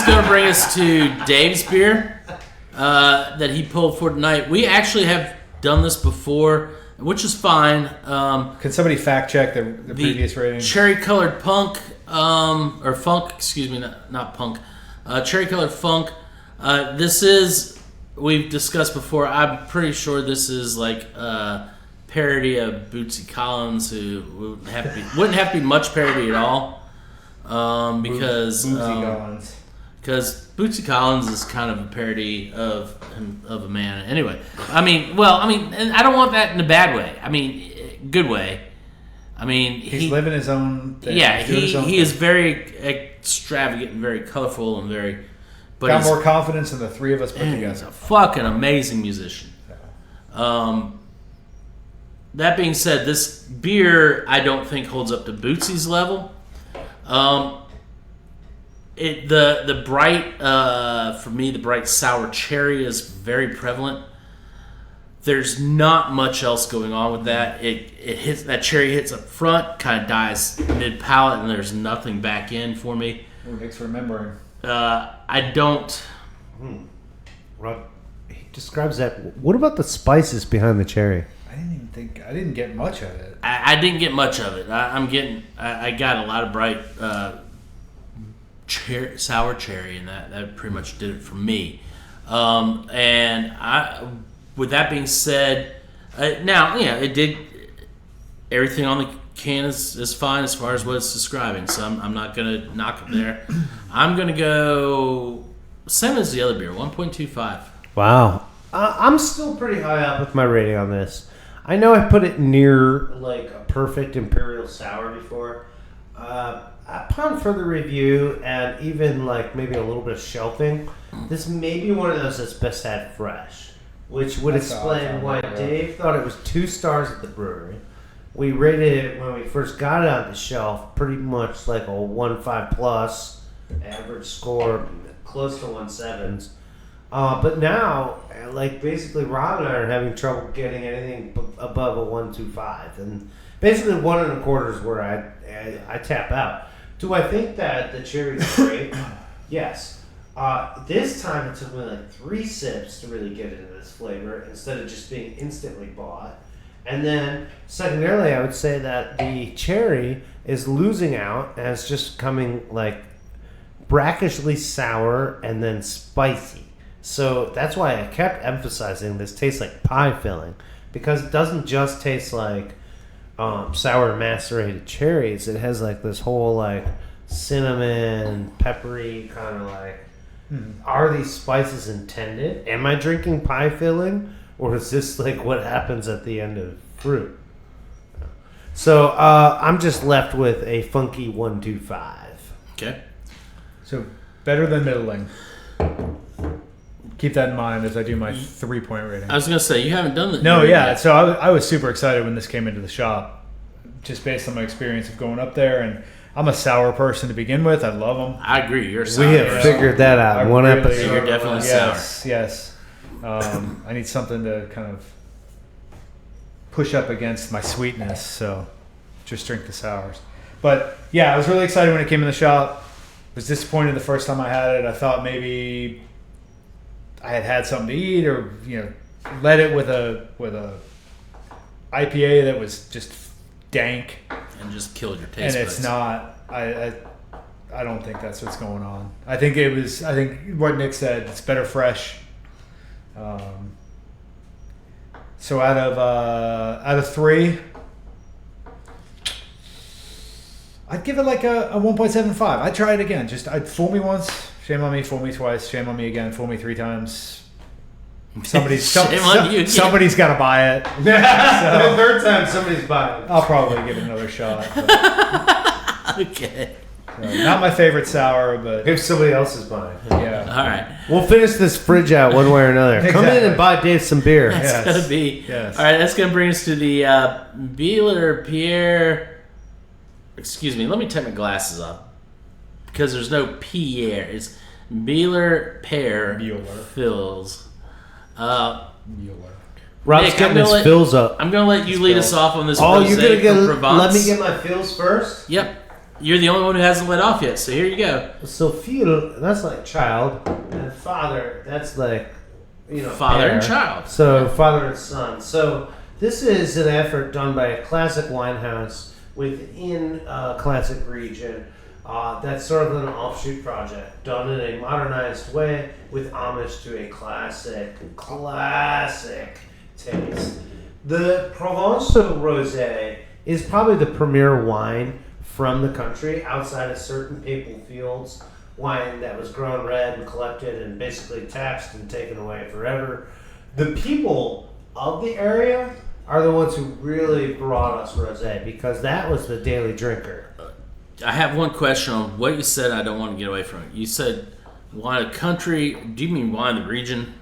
going to bring us to Dave's beer that he pulled for tonight. We actually have done this before, which is fine. Can somebody fact check the previous rating? Cherry colored punk, or funk, excuse me, not punk. Cherry colored funk. This is, we've discussed before, I'm pretty sure this is like a parody of Bootsy Collins, who wouldn't have to be much parody at all. Because Bootsy Collins is kind of a parody of a man. Anyway, and I don't want that in a bad way. I mean, good way. I mean, He's living his own thing. yeah, He's doing his own he thing. is very extravagant and very colorful and very. But Got he's, more confidence than the 3 of us put he's together. a fucking amazing musician. That being said, this beer I don't think holds up to Bootsy's level. The bright for me, the bright sour cherry is very prevalent. There's not much else going on with that. It hits, that cherry hits up front, kind of dies mid palate, and there's nothing back in for me. Ooh, thanks for remembering. I don't. Rod, he describes that. What about the spices behind the cherry? I didn't get much of it. I didn't get much of it. I got a lot of bright sour cherry, and that pretty much did it for me. With that being said, now it did everything on the can is fine as far as what it's describing. So I'm not gonna knock it there. I'm gonna go same as the other beer, 1.25. Wow. I'm still pretty high up with my rating on this. I know I put it near like a perfect imperial sour before. Upon further review and even like maybe a little bit of shelving, this may be one of those that's best had fresh, which would explain why Dave thought it was 2 stars at the brewery. We rated it when we first got it on the shelf pretty much like a 1.5 plus average score, close to 1.7s. But now, like basically, Rob and I are having trouble getting anything above a 1.25, and basically 1.25 is where I tap out. Do I think that the cherry is great? Yes. This time it took me like 3 sips to really get into this flavor instead of just being instantly bought. And then, secondarily, I would say that the cherry is losing out and it's just coming like brackishly sour and then spicy. So that's why I kept emphasizing this tastes like pie filling, because it doesn't just taste like sour macerated cherries. It has like this whole like cinnamon, peppery kind of like. Are these spices intended? Am I drinking pie filling, or is this like what happens at the end of fruit? So I'm just left with a funky 1.25. Okay. So better than middling. Keep that in mind as I do my 3-point rating. I was gonna say you haven't done that. No, yeah. So I was super excited when this came into the shop, just based on my experience of going up there. And I'm a sour person to begin with. I love them. I agree. You're sour. We have figured that out in one episode. You're definitely sour. Yes. I need something to kind of push up against my sweetness, so just drink the sours. But yeah, I was really excited when it came in the shop. Was disappointed the first time I had it. I thought maybe I had something to eat, or led it with a IPA that was just dank and just killed your taste. And it's not. I don't think that's what's going on. I think what Nick said. It's better fresh. So out of 3, I'd give it like a 1.75. I'd try it again. I'd fool me once, shame on me. Fool me twice, shame on me again. Fool me 3 times. Somebody's got to buy it. The 3rd time somebody's buying it. I'll probably give it another shot. Okay. Not my favorite sour, but if somebody else is buying. Yeah. All right. We'll finish this fridge out one way or another. Exactly. Come in and buy Dave some beer. That's gonna be. Yes. All right. That's gonna bring us to the Bieler Pierre. Excuse me. Let me take my glasses off because there's no Pierre. It's Bieler Pear Fills. Rob's Nick, getting his fills up. I'm gonna let you lead us off on this. Oh, you're rosé gonna from Provence. let me get my fills first? Yep. You're the only one who hasn't let off yet, so here you go. So fil, that's like child, and father, that's like Father pair. and child. So father and son. So this is an effort done by a classic wine house within a classic region. That's sort of an offshoot project done in a modernized way with homage to a classic taste. The Provençal Rosé is probably the premier wine from the country outside of certain papal fields. Wine that was grown red and collected and basically taxed and taken away forever. The people of the area are the ones who really brought us rosé because that was the daily drinker. I have one question on what you said. I don't want to get away from it. You said wine of country. Do you mean wine of the region?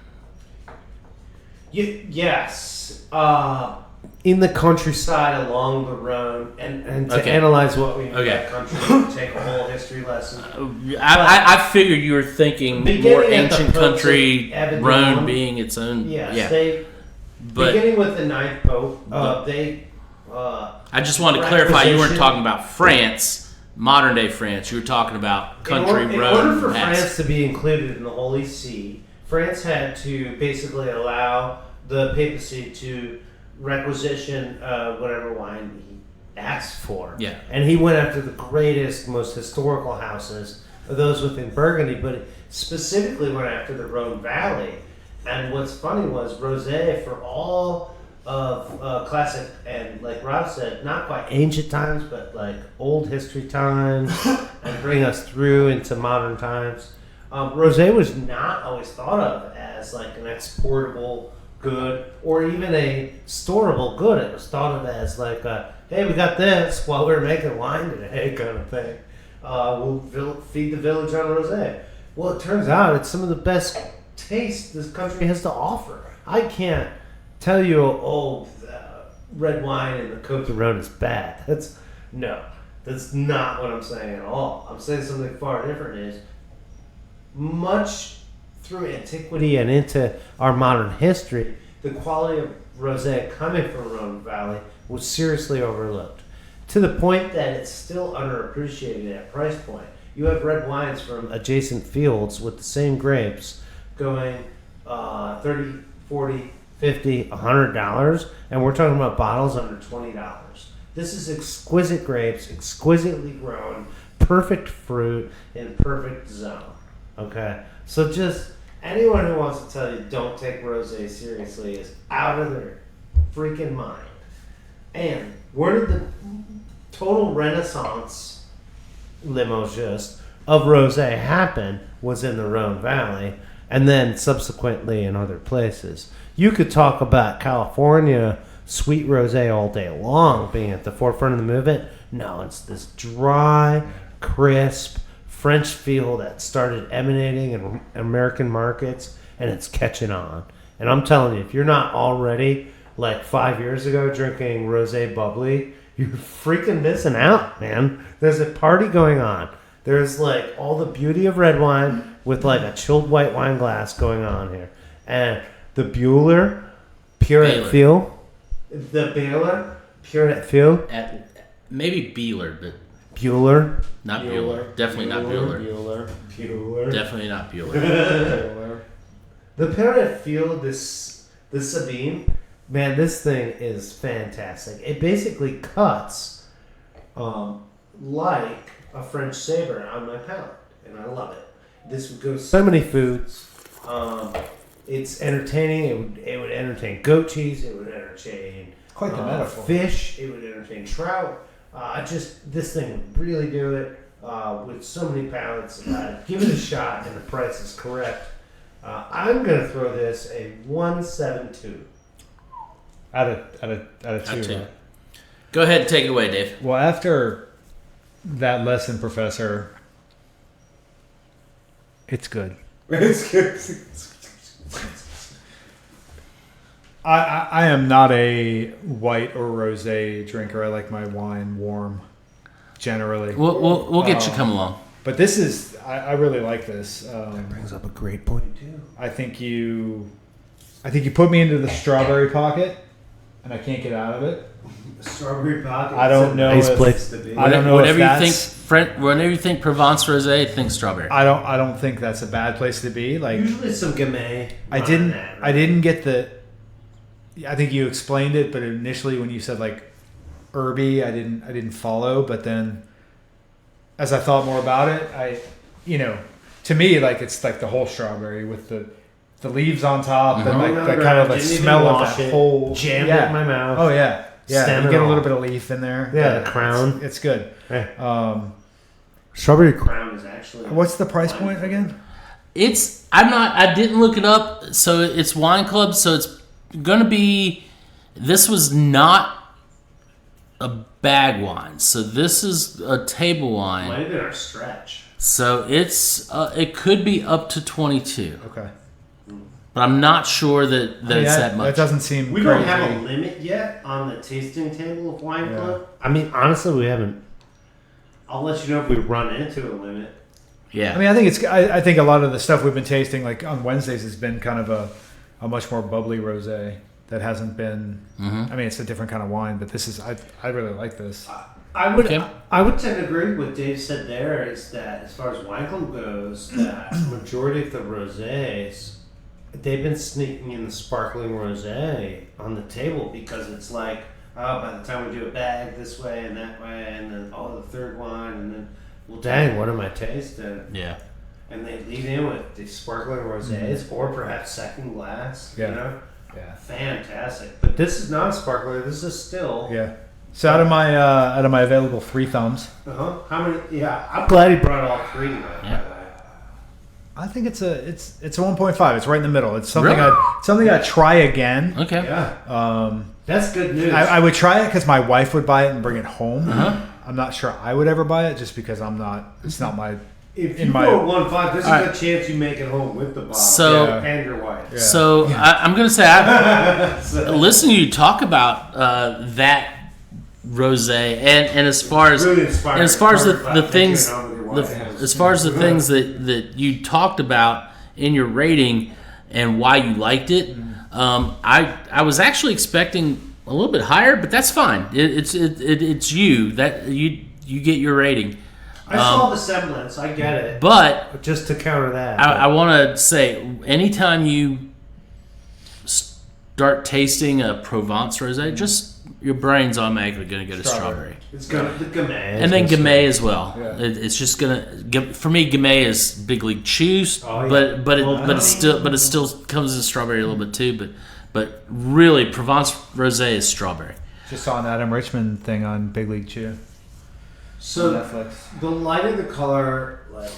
Yes. In the countryside along the Rhone, and to analyze what we mean by country, take a whole history lesson. I figured you were thinking more ancient country, Rhone being its own. Yes, yeah. Beginning with the 9th Pope, I just wanted to clarify you weren't talking about France, modern day France. You were talking about country, in Rhone. In order for France to be included in the Holy See, France had to basically allow the papacy to requisition whatever wine he asked for. Yeah. And he went after the greatest, most historical houses, those within Burgundy, but specifically went after the Rhone Valley. And what's funny was Rosé, for all of classic and, like Rob said, not quite ancient times, but like old history times, and bring us through into modern times. Rosé was not always thought of as like an exportable good or even a storable good. It was thought of as like, hey, we got this while we're making wine today, kind of thing. We'll feed the village on rosé. Well, it turns out it's some of the best taste this country has to offer. I can't tell you, red wine in the Côte d'Aron is bad. That's not what I'm saying at all. I'm saying something far different. Is much through antiquity and into our modern history, the quality of rosé coming from Rhone Valley was seriously overlooked, to the point that it's still underappreciated at price point. You have red wines from adjacent fields with the same grapes going $30, $40, $50, $100, and we're talking about bottles under $20. This is exquisite grapes, exquisitely grown, perfect fruit in perfect zone. Okay, so just anyone who wants to tell you don't take rosé seriously is out of their freaking mind. And where did the total renaissance, Limoges, of rosé happen was in the Rhone Valley, and then subsequently in other places. You could talk about California sweet rosé all day long being at the forefront of the movement. No, it's this dry, crisp French feel that started emanating in American markets, and it's catching on. And I'm telling you, if you're not already, like 5 years ago, drinking rosé bubbly, you're freaking missing out, man. There's a party going on. There's like all the beauty of red wine with like a chilled white wine glass going on here. And the Bueller, pure at feel. The Baylor, pure at feel. Maybe Beeler, but Bueller. not Bueller. Definitely not Bueller. Bueller. Definitely not Bueller. Bueller. The pure at feel, this Sabine, man, this thing is fantastic. It basically cuts like a French sabre on my palate, and I love it. This would go to so many foods. It's entertaining. It would entertain goat cheese. It would entertain Quite the metaphor. fish. It would entertain trout. This thing would really do it with so many palates. Give it a shot, and the price is correct. I'm gonna throw this a 1.72 Out of two. two. Right? Go ahead and take it away, Dave. Well, after that lesson, Professor, it's good. It's good. I am not a white or rosé drinker. I like my wine warm, generally. We'll get you come along. But this is I really like this. Brings up a great point too. I think you put me into the strawberry pocket, and I can't get out of it. Strawberry pocket. I don't know Nice if- place to be. I don't know Whatever if you think, that's- whenever you think Provence rosé, think strawberry. I don't think that's a bad place to be. Like Usually some Gamay. I didn't get the. I think you explained it, but initially when you said like herby, I didn't follow. But then, as I thought more about it, to me like it's like the whole strawberry with the leaves on top and like the kind of like Didn't even smell of wash that it. whole Jammed it in my mouth. Oh yeah, Stem You and get a all. little bit of leaf in there. Yeah, the crown. It's good. Yeah. Strawberry crown is actually. What's the price point again? I didn't look it up, so it's Wine Club, so it's gonna be. This was not a bag wine, so this is a table wine. Might have been our stretch. So it could be up to 22, Okay, but I'm not sure that it's that much. That doesn't seem. We crazy. don't have a limit yet on the tasting table of Wine Yeah. Club. I mean, honestly, we haven't. I'll let you know if we run into a limit. Yeah, I mean, I think I think a lot of the stuff we've been tasting, like on Wednesdays, has been kind of a much more bubbly rosé that hasn't been. Mm-hmm. I mean, it's a different kind of wine, but this is. I really like this. I would Okay. I would tend to agree with what Dave said there is that as far as Wine Club goes, that majority of the rosés they've been sneaking in the sparkling rosé on the table because it's like, oh, by the time we do a bag this way and that way, and then the third one, and then, well, dang, what am I tasting? Yeah. And they lead in with the sparkling rosés, or perhaps second glass. Yeah. You know, Yeah. fantastic. But this is not a sparkler. This is still. Yeah. So out of my available 3 thumbs, How many? Yeah, I'm glad he brought all 3 tonight. Yeah. By the way. I think it's a 1.5. It's right in the middle. It's something Really? I'd try again. Okay. Yeah, that's good news. I would try it because my wife would buy it and bring it home. Uh-huh. I'm not sure I would ever buy it just because it's not my. if in you my- go at 1.5, there's a All good chance you make it home with the bottle. So- Yeah. and your wife. Yeah. So I'm going to say, listening to you talk about that rosé, and as far as Really inspiring. and as far as the Taking things, it home with your wife. as far as the things that you talked about in your rating and why you liked it, I was actually expecting a little bit higher, but that's fine. It's you that you get your rating. I saw the semblance. I get it. But Just to counter that, I want to say, anytime you start tasting a Provence rosé, just your brain's automatically going to go to strawberry. it's gonna the Gamay. And then Gamay as well. Yeah. It's just gonna, for me, Gamay is big league chews, Oh, yeah. but Well, it still comes in strawberry a little bit too. But really, Provence rosé is strawberry. Just saw an Adam Richmond thing on Big League Chew. So Netflix. the lighter the color, like,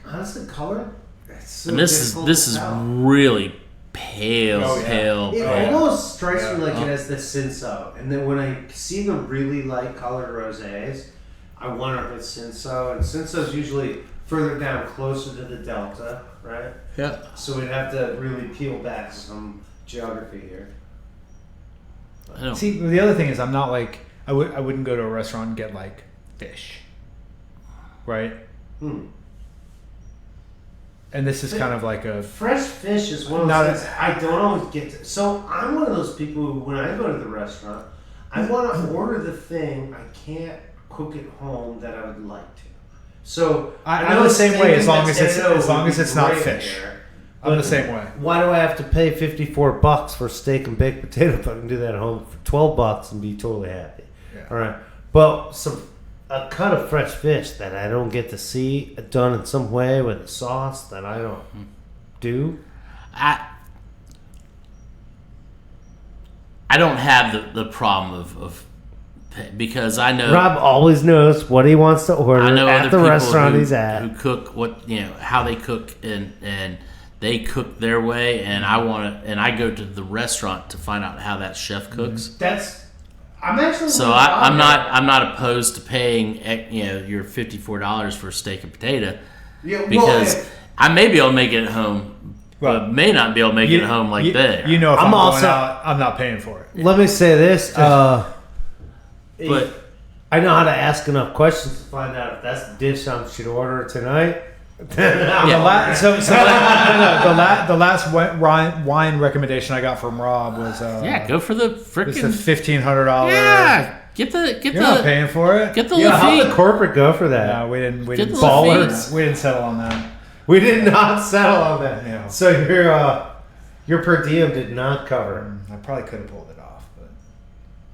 honestly, color. It's so And difficult this to is tell. really pale, Oh, yeah. pale, It pale. almost strikes me like Yeah. it has the Cinsault, and then when I see the really light colored rosés, I wonder if it's Cinsault, and Cinsault's usually further down, closer to the delta, right? Yeah. So we'd have to really peel back some geography here. I know. See, the other thing is, I'm not like I wouldn't go to a restaurant and get like fish, right? And this is kind of like a Fresh fish is one of Now those things I don't always get to. So I'm one of those people who, when I go to the restaurant, I want to order the thing I can't cook at home that I would like to. So I'm the same way as long as it's not fish. I'm the same way. Why do I have to pay $54 for steak and baked potato if I can do that at home for $12 and be totally happy? Yeah. All right, but a cut of fresh fish that I don't get to see done in some way with a sauce that I don't do. I don't have the problem of because I know Rob always knows what he wants to order I know at other the people restaurant who, he's at. who cook how they cook and they cook their way, and I go to the restaurant to find out how that chef cooks. I'm actually So I'm not opposed to paying your $54 for a steak and potato because I may be able to make it at home, but may not be able to make it at home like there. If I'm I'm also- going out, I'm not paying for it. Let me say this. But I know how to ask enough questions to find out if that's the dish I should order tonight. Yeah. The last wine recommendation I got from Rob was go for the it's freaking a $1,500. yeah. Get You're not the paying for it. get the Yeah, how'd the Lafitte. corporate go for that? No, we didn't. Get the Ballers. We didn't settle on that. We did not settle on that. Yeah. So your per diem did not cover. I probably could have pulled it off, but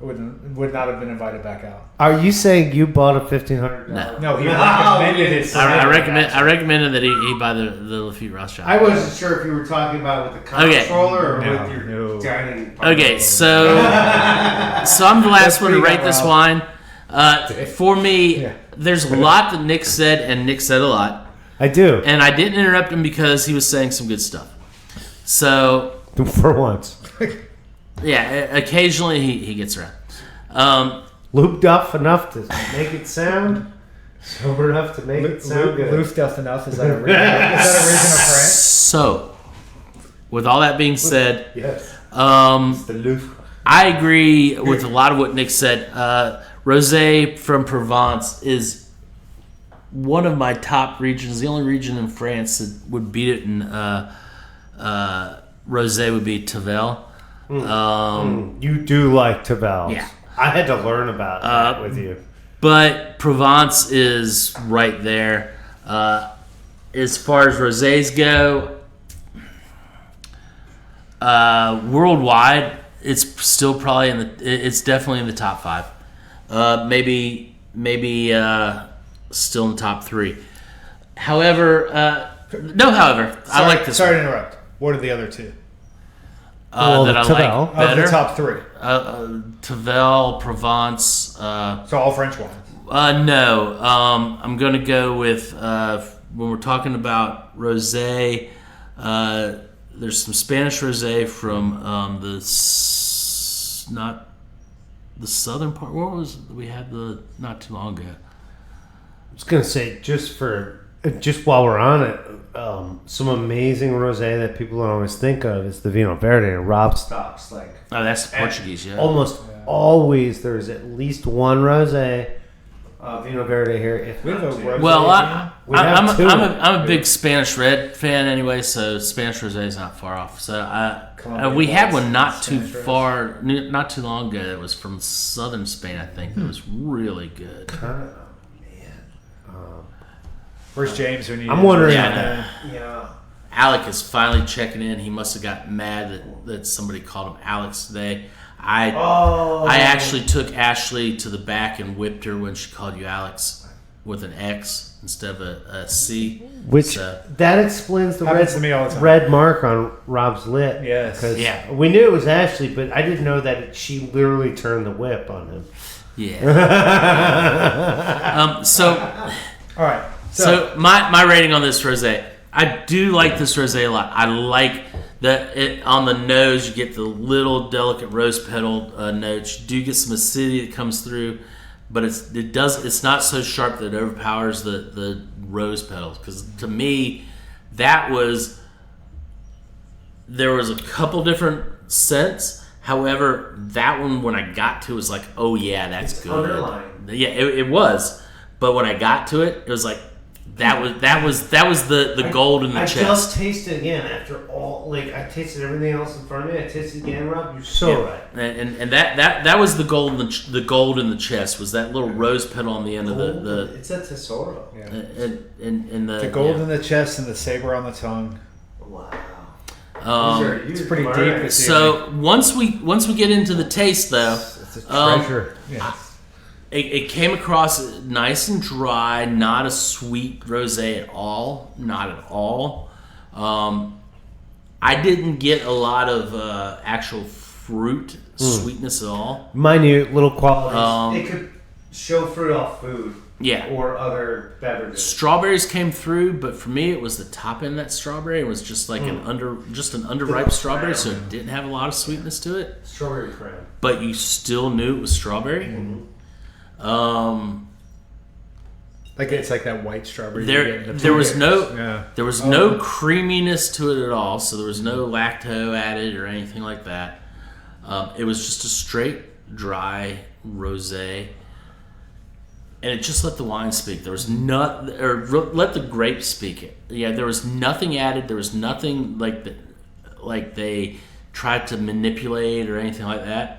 I would not have been invited back out. Are you saying you bought a $1,500? No. No, he recommended it. I recommended that he buy the Lafitte Rothschild. I wasn't sure if you were talking about with the controller or No, with your no. dining. Okay, so I'm the last one to pretty rate good, this Rob. wine. For me, Yeah. there's a lot that Nick said, and Nick said a lot, I do. and I didn't interrupt him because he was saying some good stuff. So For once. yeah, occasionally he gets around. Looped up enough to make it sound, sober enough to make it sound good. Loose dust enough. Is that a region of France? So, with all that being said, Yes. Mm-hmm. The loop. I agree with a lot of what Nick said. Rosé from Provence is one of my top regions. The only region in France that would beat it in rosé would be Tavel. You do like Tavels. Yeah. I had to learn about that with you. But Provence is right there. as far as rosés go, worldwide, it's still probably it's definitely in the top 5. Maybe still in the top 3. However, I like this. Sorry one. to interrupt. What are the other 2? That I Tavel. like better. Of the top 3. Tavel, Provence. So all French wines. No, I'm going to go with when we're talking about rosé. There's some Spanish rosé from not the southern part. What was we had not too long ago? I was gonna say just while we're on it, some amazing rosé that people don't always think of is the Vinho Verde and Rob stocks. Like Oh, that's the Portuguese, yeah. almost always, there's at least one rosé Vinho Verde here. If We have not a two. rosé. Well, We have two. I'm a big Spanish red fan anyway, so Spanish rosé is not far off. So we had one not too long ago. That was from southern Spain, I think. It was really good. Where's James when you I'm wondering. Yeah, Yeah. Alec is finally checking in. He must have got mad that somebody called him Alex today. I actually took Ashley to the back and whipped her when she called you Alex with an X instead of a C. Which that explains the Happens to me all the time. red mark on Rob's lip. Yes. 'Cause Yeah. we knew it was Ashley, but I didn't know that she literally turned the whip on him. Yeah. So All right. So my rating on this rosé, I do like this rosé a lot. I like that it on the nose you get the little delicate rose petal notes. You do get some acidity that comes through, but it's not so sharp that it overpowers the rose petals. Because to me, there was a couple different scents. However, that one when I got to it was like, oh yeah, that's It's good. underlying. Yeah, it was. But when I got to it, it was like that was the gold in the I chest. just tasted again after all. Like I tasted everything else in front of me. I tasted again, Rob. You're so right. And that was the gold in the gold in the chest was that little rose petal on the end of the It's a Tesoro. Yeah. and the gold in the chest and the saber on the tongue. Wow. It's pretty deep. This So once we get into the taste though, It's a treasure. Yeah. it came across nice and dry, not a sweet rosé at all, not at all. I didn't get a lot of actual fruit sweetness at all. Minute little qualities. Um, it could show fruit off food. Yeah. Or other beverages. Strawberries came through, but for me, it was the top end of that strawberry. It was just like an underripe strawberry, so it didn't have a lot of sweetness to it. Strawberry cream. But you still knew it was strawberry. Like it's like that white strawberry. There was no Yeah. there was no creaminess to it at all. So there was no lacto added or anything like that. It was just a straight dry rosé. And it just let the wine speak. There was let the grape speak it. Yeah, there was nothing added. There was nothing like they tried to manipulate or anything like that.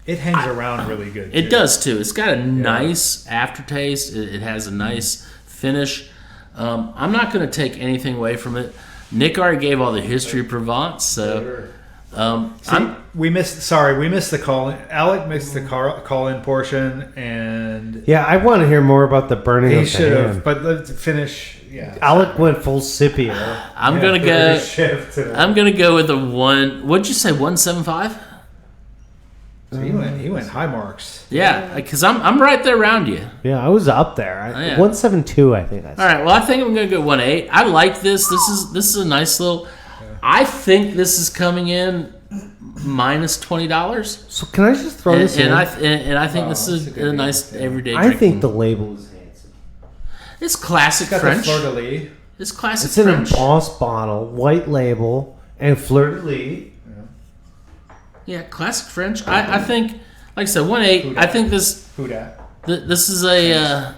It hangs around really good. It too. does too. It's got a nice aftertaste. It has a nice finish. I'm not going to take anything away from it. Nick already gave all the history of Provence, so we missed the call. Alec missed the call in portion, and Yeah, I want to hear more about the burning he of the should have. hand. But let's finish. Yeah, Alec went full Scipio. I'm gonna go. I'm gonna go with a one. What'd you say? 175? So he went high marks. Yeah, because I'm right there around you. Yeah, I was up there. Yeah. 172, I think. All right. Well, I think I'm gonna go 1.8. I like this. This is a nice little. I think this is coming in minus $20. So can I just throw this in? And I think this that's is a good a nice deal. Yeah. everyday. I drinking. think the label is handsome. It's classic It's got French. the fleur de lis. It's classic It's an French. embossed bottle, white label, and fleur de lis. Yeah, classic French. I think, like I said, 1.8. I think this Who dat? this is a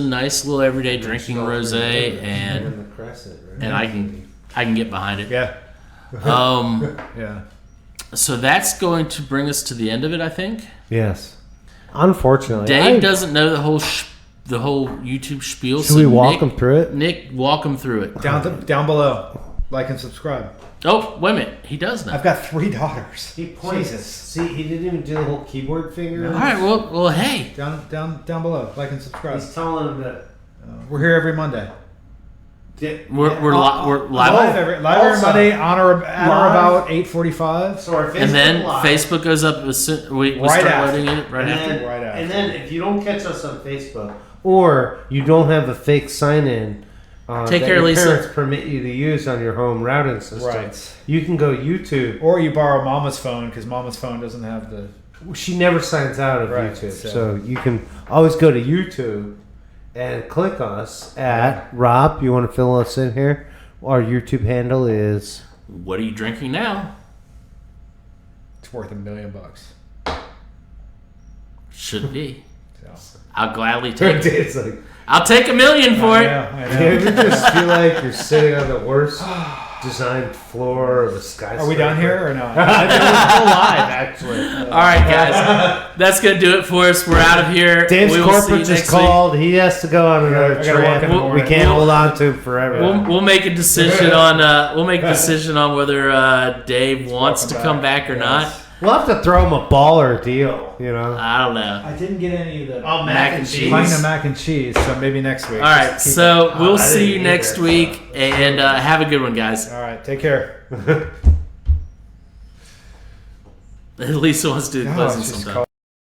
nice little everyday drinking rosé, and the crescent, right? and I can get behind it. Yeah, Yeah. So that's going to bring us to the end of it, I think. Yes. Unfortunately. Dave doesn't know the whole the whole YouTube spiel. Should we walk them through it? Nick, walk them through it. Down below. Like and subscribe. Oh, wait a minute. He does now. I've got 3 daughters. He points. Jesus. See, he didn't even do the whole keyboard finger. All right. Well, hey. Down below. Like and subscribe. He's telling him that. We're here every Monday. We're live. Live every Monday on or about 8:45. So our Facebook And then Live. Facebook goes up. We Right start after. loading it right and after. then, Right after. And then if you don't catch us on Facebook, or you don't have a fake sign in Take that care, your Lisa. parents permit you to use on your home routing system, Right. you can go YouTube. Or you borrow Mama's phone because Mama's phone doesn't have the. She never signs out of Right, YouTube, so- so you can always go to YouTube and click us at Rob. You want to fill us in here? Our YouTube handle is What are you drinking now? It's worth $1 million. Should be. So. I'll gladly take it. it's like. I'll take $1 million for it. I Do you ever just feel like you're sitting on the worst designed floor of a skyscraper? Are we done here or not? I think we're still live, actually. All right, guys. That's going to do it for us. We're out of here. Dave's We will see you corporate just next week. called. He has to go on another I gotta work in the trip. We morning. can't hold on to him forever. We'll make a decision on whether Dave wants to Welcome come back or not. We'll have to throw him a baller deal, you know. I don't know. I didn't get any of the Mac and cheese. pint of mac and cheese, so maybe next week. All right, Just keep so it. we'll I see you didn't next either, week, and have a good one, guys. All right, take care. Lisa wants to do the No, closing it's just sometime. call